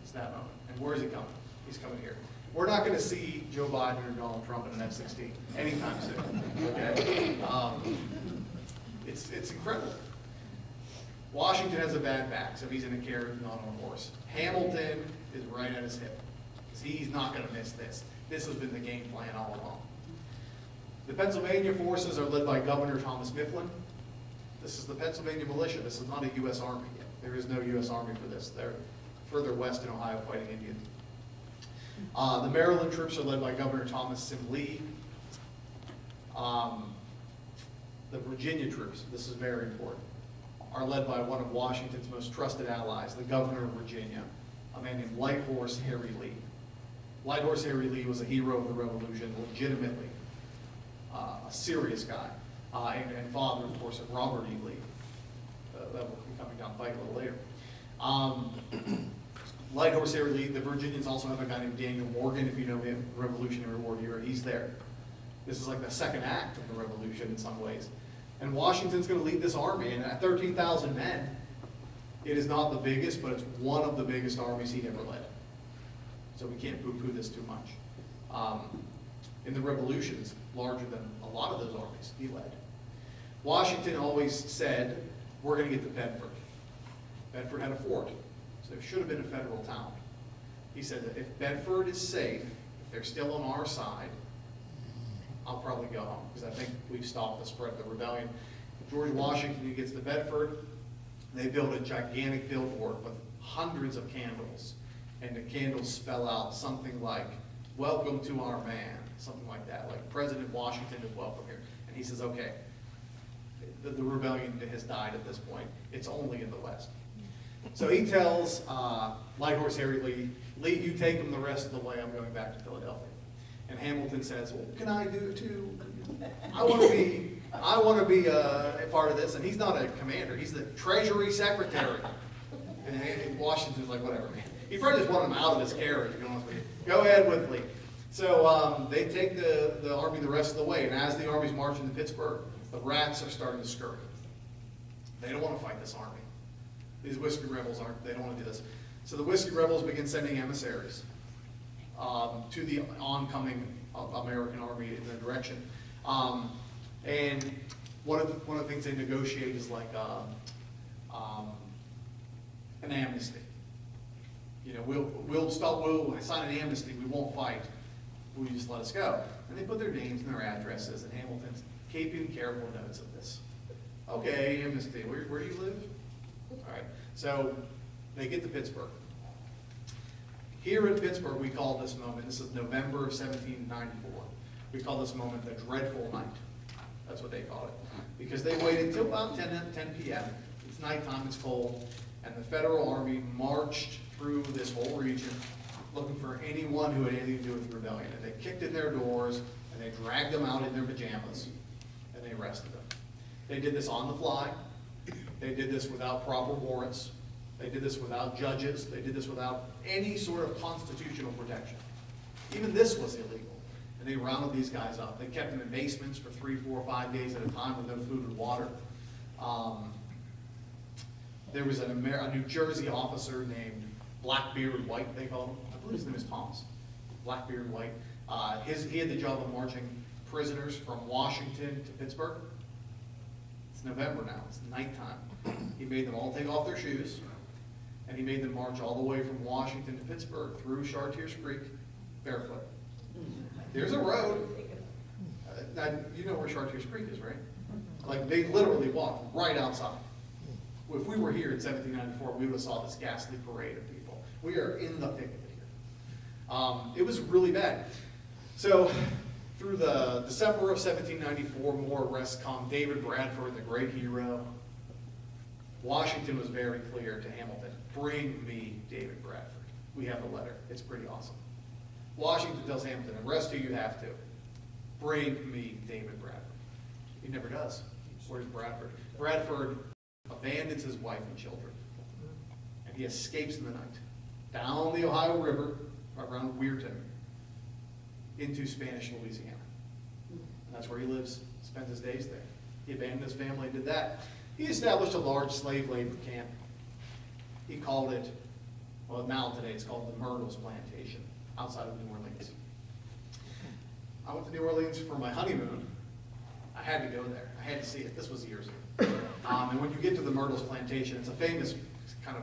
It's that moment. And where is he coming? He's coming here. We're not going to see Joe Biden or Donald Trump in an F-16 anytime soon. Okay? It's incredible. Washington has a bad back, so he's in a carriage, not on a horse. Hamilton is right at his hip, because he's not going to miss this. This has been the game plan all along. The Pennsylvania forces are led by Governor Thomas Mifflin. This is the Pennsylvania militia. This is not a U.S. Army yet. There is no U.S. Army for this. They're further west in Ohio fighting Indians. The Maryland troops are led by Governor Thomas Sim Lee. The Virginia troops, this is very important, are led by one of Washington's most trusted allies, the governor of Virginia, a man named Light Horse Harry Lee. Light Horse Harry Lee was a hero of the Revolution, legitimately a serious guy, and father, of course, of Robert E. Lee. That will be coming down the pike a little later. Light Horse Harry Lee, the Virginians also have a guy named Daniel Morgan, if you know him, Revolutionary War hero, he's there. This is like the second act of the Revolution in some ways. And Washington's going to lead this army, and at 13,000 men, it is not the biggest, but it's one of the biggest armies he ever led. So we can't poo-poo this too much. In the Revolution, it's larger than a lot of those armies he led. Washington always said, we're going to get to Bedford. Bedford had a fort, so it should have been a federal town. He said that if Bedford is safe, if they're still on our side, I'll probably go home, because I think we've stopped the spread of the rebellion. George Washington, he gets to Bedford, they build a gigantic billboard with hundreds of candles, and the candles spell out something like, welcome to our man, something like that, like President Washington is welcome here. And he says, okay, the rebellion has died at this point. It's only in the West. So he tells Light Horse Harry Lee, Lee, you take him the rest of the way, I'm going back to Philadelphia. And Hamilton says, well, what can I do too? I want to be I want to be a part of this. And he's not a commander, he's the Treasury Secretary. And Washington's like, whatever, man. He probably just wanted him out of his carriage, to be honest with you. Go ahead with Lee. So they take the army the rest of the way, and as the army's marching to Pittsburgh, the rats are starting to scurry. They don't want to fight this army. These whiskey rebels they don't want to do this. So the whiskey rebels begin sending emissaries to the oncoming American army in their direction. And one of the things they negotiate is like an amnesty. You know, we'll sign an amnesty, we won't fight, will you just let us go? And they put their names and their addresses, and Hamilton's keeping careful notes of this. Okay, amnesty, where do you live? All right, so they get to Pittsburgh. Here in Pittsburgh, we call this moment, this is November of 1794, we call this moment the dreadful night. That's what they call it. Because they waited until about 10 p.m. It's nighttime, it's cold, and the Federal Army marched through this whole region looking for anyone who had anything to do with the rebellion. And they kicked in their doors, and they dragged them out in their pajamas, and they arrested them. They did this on the fly. They did this without proper warrants. They did this without judges. They did this without any sort of constitutional protection. Even this was illegal. And they rounded these guys up. They kept them in basements for 3, 4, 5 days at a time with no food and water. There was a New Jersey officer named Blackbeard White, they called him. I believe his name is Thomas. Blackbeard White. He had the job of marching prisoners from Washington to Pittsburgh. It's November now, it's nighttime. He made them all take off their shoes, and he made them march all the way from Washington to Pittsburgh through Chartiers Creek, barefoot. There's a road. Now, you know where Chartiers Creek is, right? Like, they literally walked right outside. If we were here in 1794, we would have saw this ghastly parade of people. We are in the thick of it here. It was really bad. So, through the December of 1794, more arrests come. David Bradford, the great hero. Washington was very clear to Hamilton, bring me David Bradford. We have the letter. It's pretty awesome. Washington tells Hamilton, arrest who you have to. Bring me David Bradford. He never does. Where's Bradford? Bradford abandons his wife and children, and he escapes in the night down the Ohio River around Weirton into Spanish Louisiana. And that's where he lives, spends his days there. He abandoned his family, did that. He established a large slave labor camp. He called it, well, now today it's called the Myrtles Plantation, outside of New Orleans. I went to New Orleans for my honeymoon. I had to go there. I had to see it. This was years ago. And when you get to the Myrtles Plantation, it's a famous kind of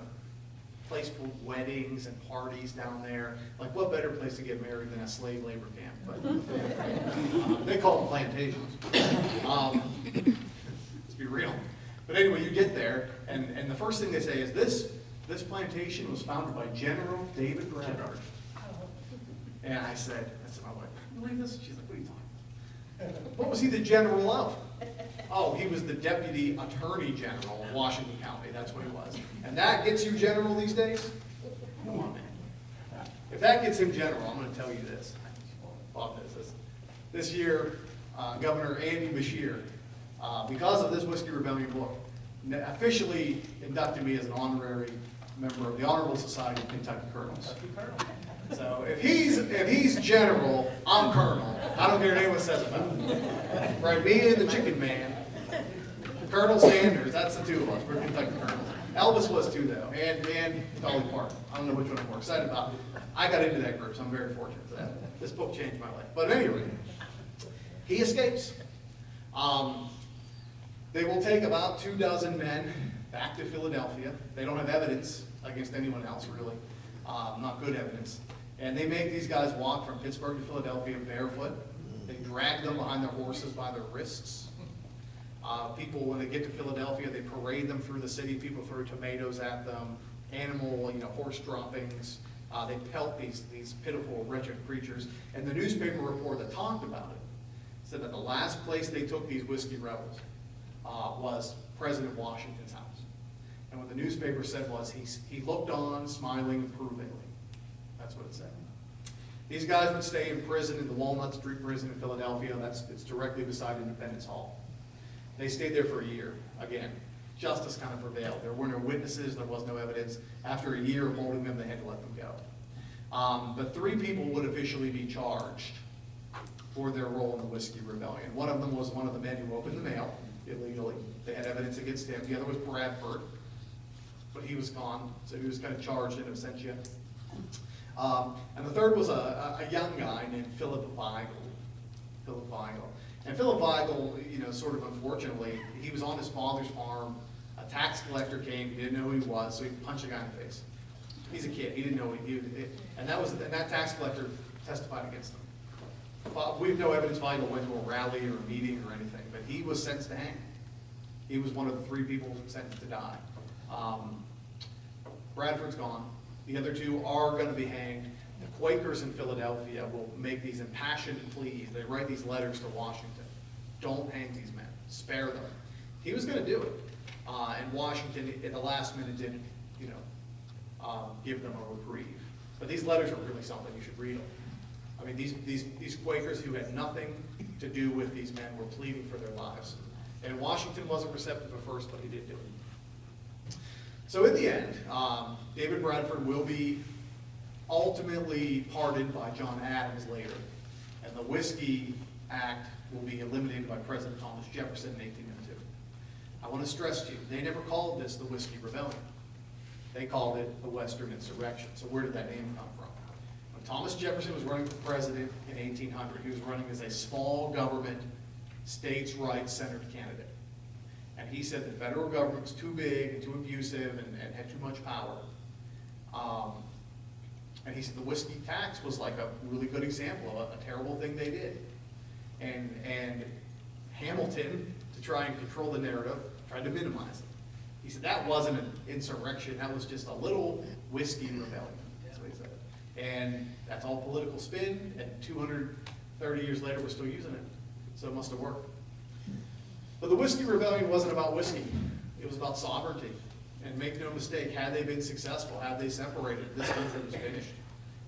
place for weddings and parties down there. Like, what better place to get married than a slave labor camp? But they call them plantations. Let's be real. But anyway, you get there, and the first thing they say is this plantation was founded by General David Bradford. And I said to my wife, "You believe this?" She's like, "What are you talking about?" What was he the general of? Oh, he was the Deputy Attorney General of Washington County. That's what he was. And that gets you general these days? Come on, man. If that gets him general, I'm going to tell you this. Bob knows this. This year, Governor Andy Beshear, because of this Whiskey Rebellion book, officially inducted me as an honorary member of the Honorable Society of Kentucky Colonels. So if he's general, I'm colonel. I don't care what anyone says about it. Right, me and the chicken man. Colonel Sanders, that's the two of us. We're Kentucky colonels. Elvis was too, though, and Dolly Parton. I don't know which one I'm more excited about. I got into that group, so I'm very fortunate for that. This book changed my life. But anyway, he escapes. They will take about 24 men back to Philadelphia. They don't have evidence against anyone else, really. Not good evidence. And they make these guys walk from Pittsburgh to Philadelphia barefoot. They drag them behind their horses by their wrists. People, when they get to Philadelphia, they parade them through the city. People throw tomatoes at them, horse droppings. They pelt these pitiful, wretched creatures. And the newspaper report that talked about it said that the last place they took these whiskey rebels was President Washington's house. And what the newspaper said was he looked on, smiling approvingly. That's what it said. These guys would stay in prison in the Walnut Street prison in Philadelphia. It's directly beside Independence Hall. They stayed there for a year. Again, justice kind of prevailed. There were no witnesses, there was no evidence. After a year of holding them, they had to let them go. But 3 people would officially be charged for their role in the Whiskey Rebellion. One of them was one of the men who opened the mail illegally. They had evidence against him. The other was Bradford, but he was gone, so he was kind of charged in absentia. And the third was a young guy named Philip Weigel. And Philip Weigel, you know, sort of unfortunately, he was on his father's farm. A tax collector came, he didn't know who he was, so he punched a guy in the face. He's a kid, he didn't know and that tax collector testified against him. We have no evidence Weigel went to a rally or a meeting or anything, but he was sentenced to hang. He was one of the 3 people sentenced to die. Bradford's gone. The other 2 are going to be hanged. The Quakers in Philadelphia will make these impassioned pleas. They write these letters to Washington. Don't hang these men. Spare them. He was going to do it. And Washington, at the last minute, didn't, you know, give them a reprieve. But these letters are really something. You should read them. I mean, these Quakers who had nothing to do with these men were pleading for their lives. And Washington wasn't receptive at first, but he did do it. So in the end, David Bradford will be ultimately pardoned by John Adams later, and the Whiskey Act will be eliminated by President Thomas Jefferson in 1802. I want to stress to you, they never called this the Whiskey Rebellion. They called it the Western Insurrection. So where did that name come from? When Thomas Jefferson was running for president in 1800, he was running as a small government, states' rights centered candidate. And he said the federal government was too big and too abusive and had too much power. And he said the whiskey tax was like a really good example of a terrible thing they did. And Hamilton, to try and control the narrative, tried to minimize it. He said that wasn't an insurrection, that was just a little whiskey rebellion. That's what he said. And that's all political spin, and 230 years later we're still using it. So it must have worked. But the Whiskey Rebellion wasn't about whiskey. It was about sovereignty. And make no mistake, had they been successful, had they separated, this country was finished.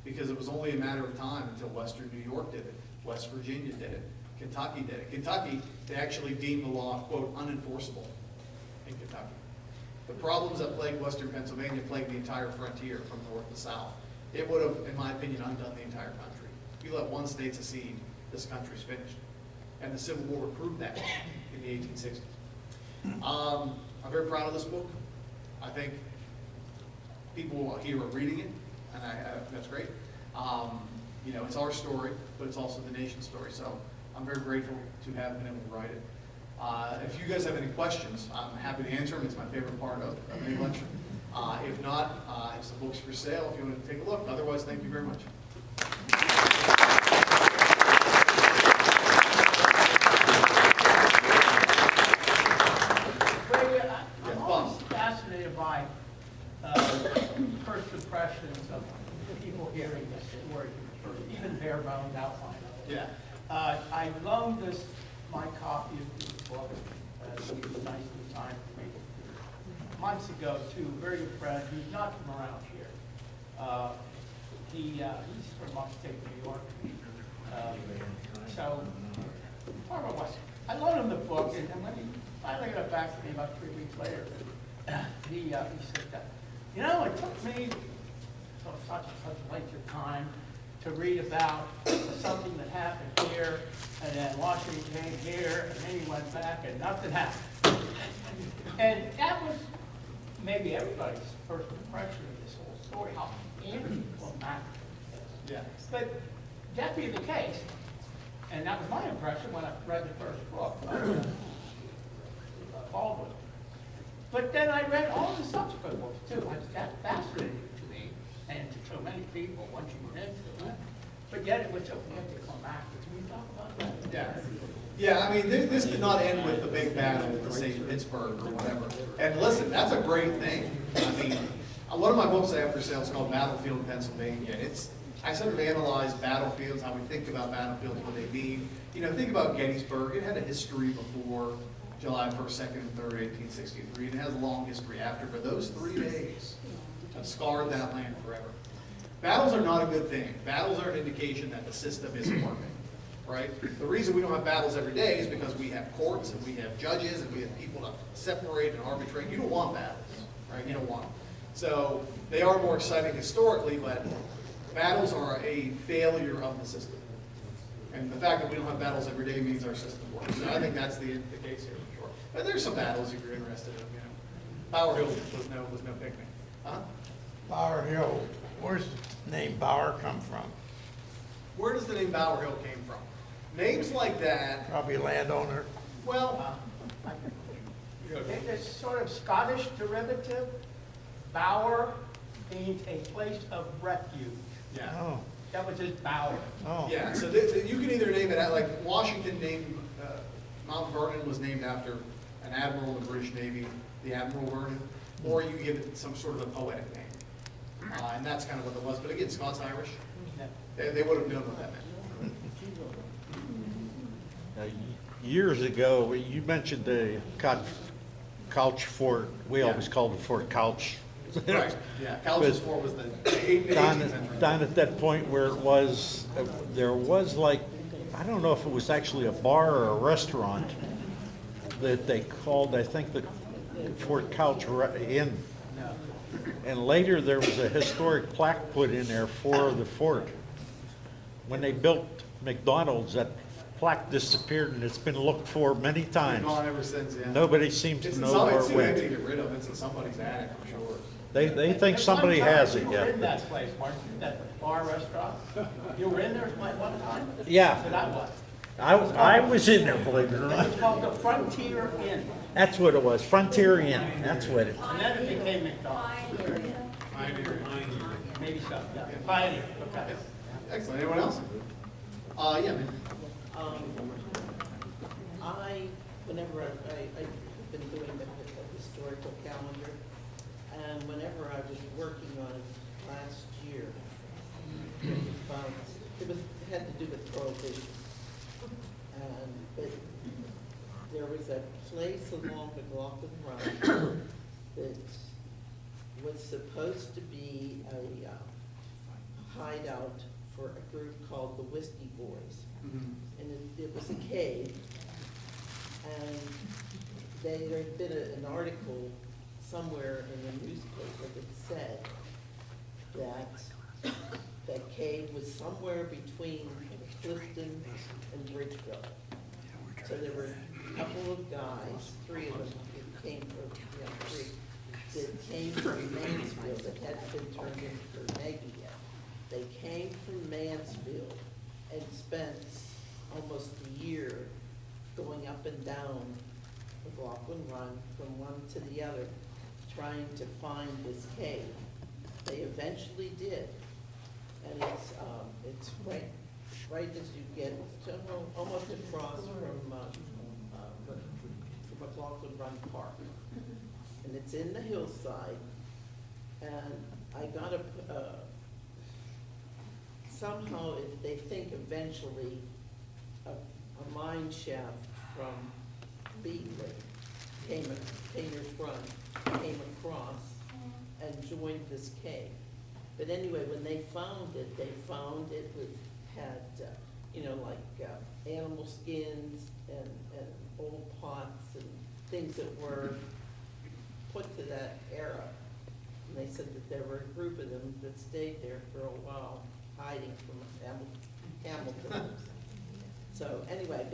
Because it was only a matter of time until Western New York did it, West Virginia did it, Kentucky did it. Kentucky, they actually deemed the law, quote, unenforceable in Kentucky. The problems that plagued Western Pennsylvania plagued the entire frontier from north to south. It would have, in my opinion, undone the entire country. If you let one state secede, this country's finished. And the Civil War proved that in the 1860s. I'm very proud of this book. I think people here are reading it, and that's great. You know, it's our story, but it's also the nation's story. So I'm very grateful to have been able to write it. If you guys have any questions, I'm happy to answer them. It's my favorite part of any lecture. If not, it's the book's for sale if you want to take a look. Otherwise, thank you very much. Brady, I'm always fascinated by first impressions of people hearing this story, or even bare bones outline of it. Yeah. I loaned my copy of this book, he was nice at the time for me, months ago to a very good friend who's not from around here. He's from upstate New York. So, part of what I loaned him the book, and when he finally got back to me about 3 weeks later, he said, you know, it took me such and such length of time to read about something that happened here, and then Washington came here, and then he went back, and nothing happened. And that was maybe everybody's first impression of this whole story, how anticlimactic it is. Yeah. But that being the case, and that was my impression when I read the first book, Baldwin. But then I read all the subsequent books too. That's fascinating to me and to so many people once you get into it. But yet it was so anticlimactic. Can you talk about that? Yeah. Yeah, I mean, this did not end with the big battle with, say, Pittsburgh or whatever. And listen, that's a great thing. I mean, one of my books I have for sale is called Battlefield Pennsylvania. I sort of analyze battlefields, how we think about battlefields, what they mean. You know, think about Gettysburg. It had a history before July 1st, 2nd, and 3rd, 1863, and it has a long history after. But those 3 days have scarred that land forever. Battles are not a good thing. Battles are an indication that the system isn't working. right? The reason we don't have battles every day is because we have courts and we have judges and we have people to separate and arbitrate. You don't want battles, right? You don't want them. So they are more exciting historically, but battles are a failure of the system. And the fact that we don't have battles every day means our system works. So I think that's the case here for sure. But there's some battles if you're interested in, you know. Bower Hill was no picnic. Huh? Bower Hill, where's the name Bower come from? Where does the name Bower Hill came from? Names like that, Probably landowner. well, It's sort of Scottish derivative. Bower means a place of refuge. yeah. Oh, That was his bower. oh. Yeah, so you can either name it, like Washington named, Mount Vernon was named after an admiral in the British Navy, the Admiral Vernon, or you give it some sort of a poetic name. And that's kind of what it was, but again, Scots-Irish, they would have known what that meant. Years ago, you mentioned the Couch Fort. We always called it Fort Couch. Right, yeah, Couch's Fort was the 18th century. Down at that point where it was, there was like, I don't know if it was actually a bar or a restaurant that they called, I think, the Fort Couch Inn. And later there was a historic plaque put in there for the fort. When they built McDonald's, that plaque disappeared and it's been looked for many Been times. gone ever since, yeah. Nobody seems It's to in know where it's it too heavy to went. get rid of, it's in somebody's attic, I'm sure. They think somebody has it You were in yet. that place, weren't you, that bar restaurant? You were in there one time? Yeah. So that was. I was in there, believe it or It not. was called the Frontier Inn, That's what it was, Frontier Inn, that's what it. and then it became McDonald's. Pioneer. Maybe so, yeah. Pioneer, okay. Excellent, anyone else? Yeah, man. Whenever I've been doing the historical calendar, and whenever I was working on it last year, it had to do with prohibition. But there was a place along McLaughlin Run that was supposed to be a hideout for a group called the Whiskey Boys. And it was a cave. And there had been an article somewhere in the newspaper that said that that cave was somewhere between Clifton and Bridgeville. So there were a couple of guys, three of them that came from Mansfield that hadn't been turned into Carnegie yet. They came from Mansfield and spent almost a year going up and down McLaughlin Run from one to the other, trying to find this cave. They eventually did, and it's right as you get to almost across from McLaughlin Run Park, and it's in the hillside. And I got somehow they think eventually a mine shaft from Beatley Painter's Run came across and joined this cave. But anyway, when they found it had like animal skins and old pots and things that were put to that era. And they said that there were a group of them that stayed there for a while, hiding from Hamilton. So anyway,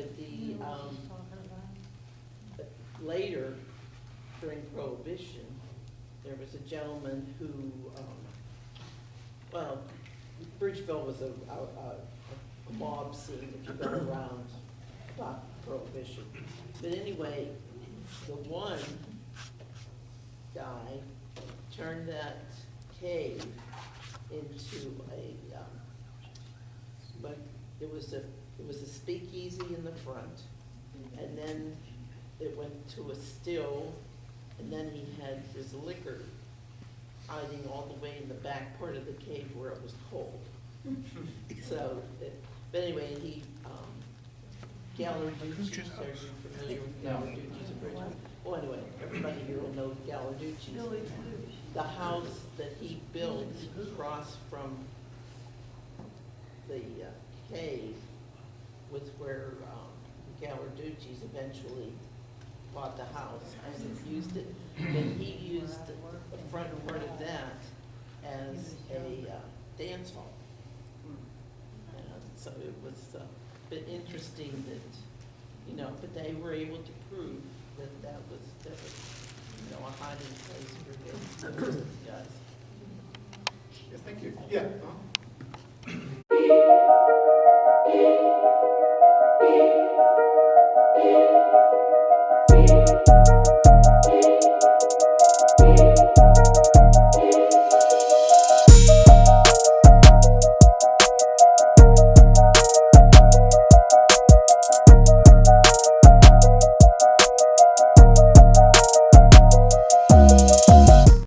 but later, during Prohibition, there was a gentleman who, Bridgeville was a mob scene if you go around about Prohibition. But anyway, the one guy turned that cave into but it was a speakeasy in the front, and then it went to a still, and then he had his liquor hiding all the way in the back part of the cave where it was cold. So, but anyway, he, Gallarducci's, are you familiar with Gallarducci's in Bridgeville? Well, anyway, everybody here will know Gallarducci's. The house that he built across from the cave was where Gallarducci's eventually bought the house and used it. And he used the front part of that as a dance hall. And so it was a bit interesting that, but they were able to prove that was, a hiding place for him, guys. Yes, thank you. Yeah.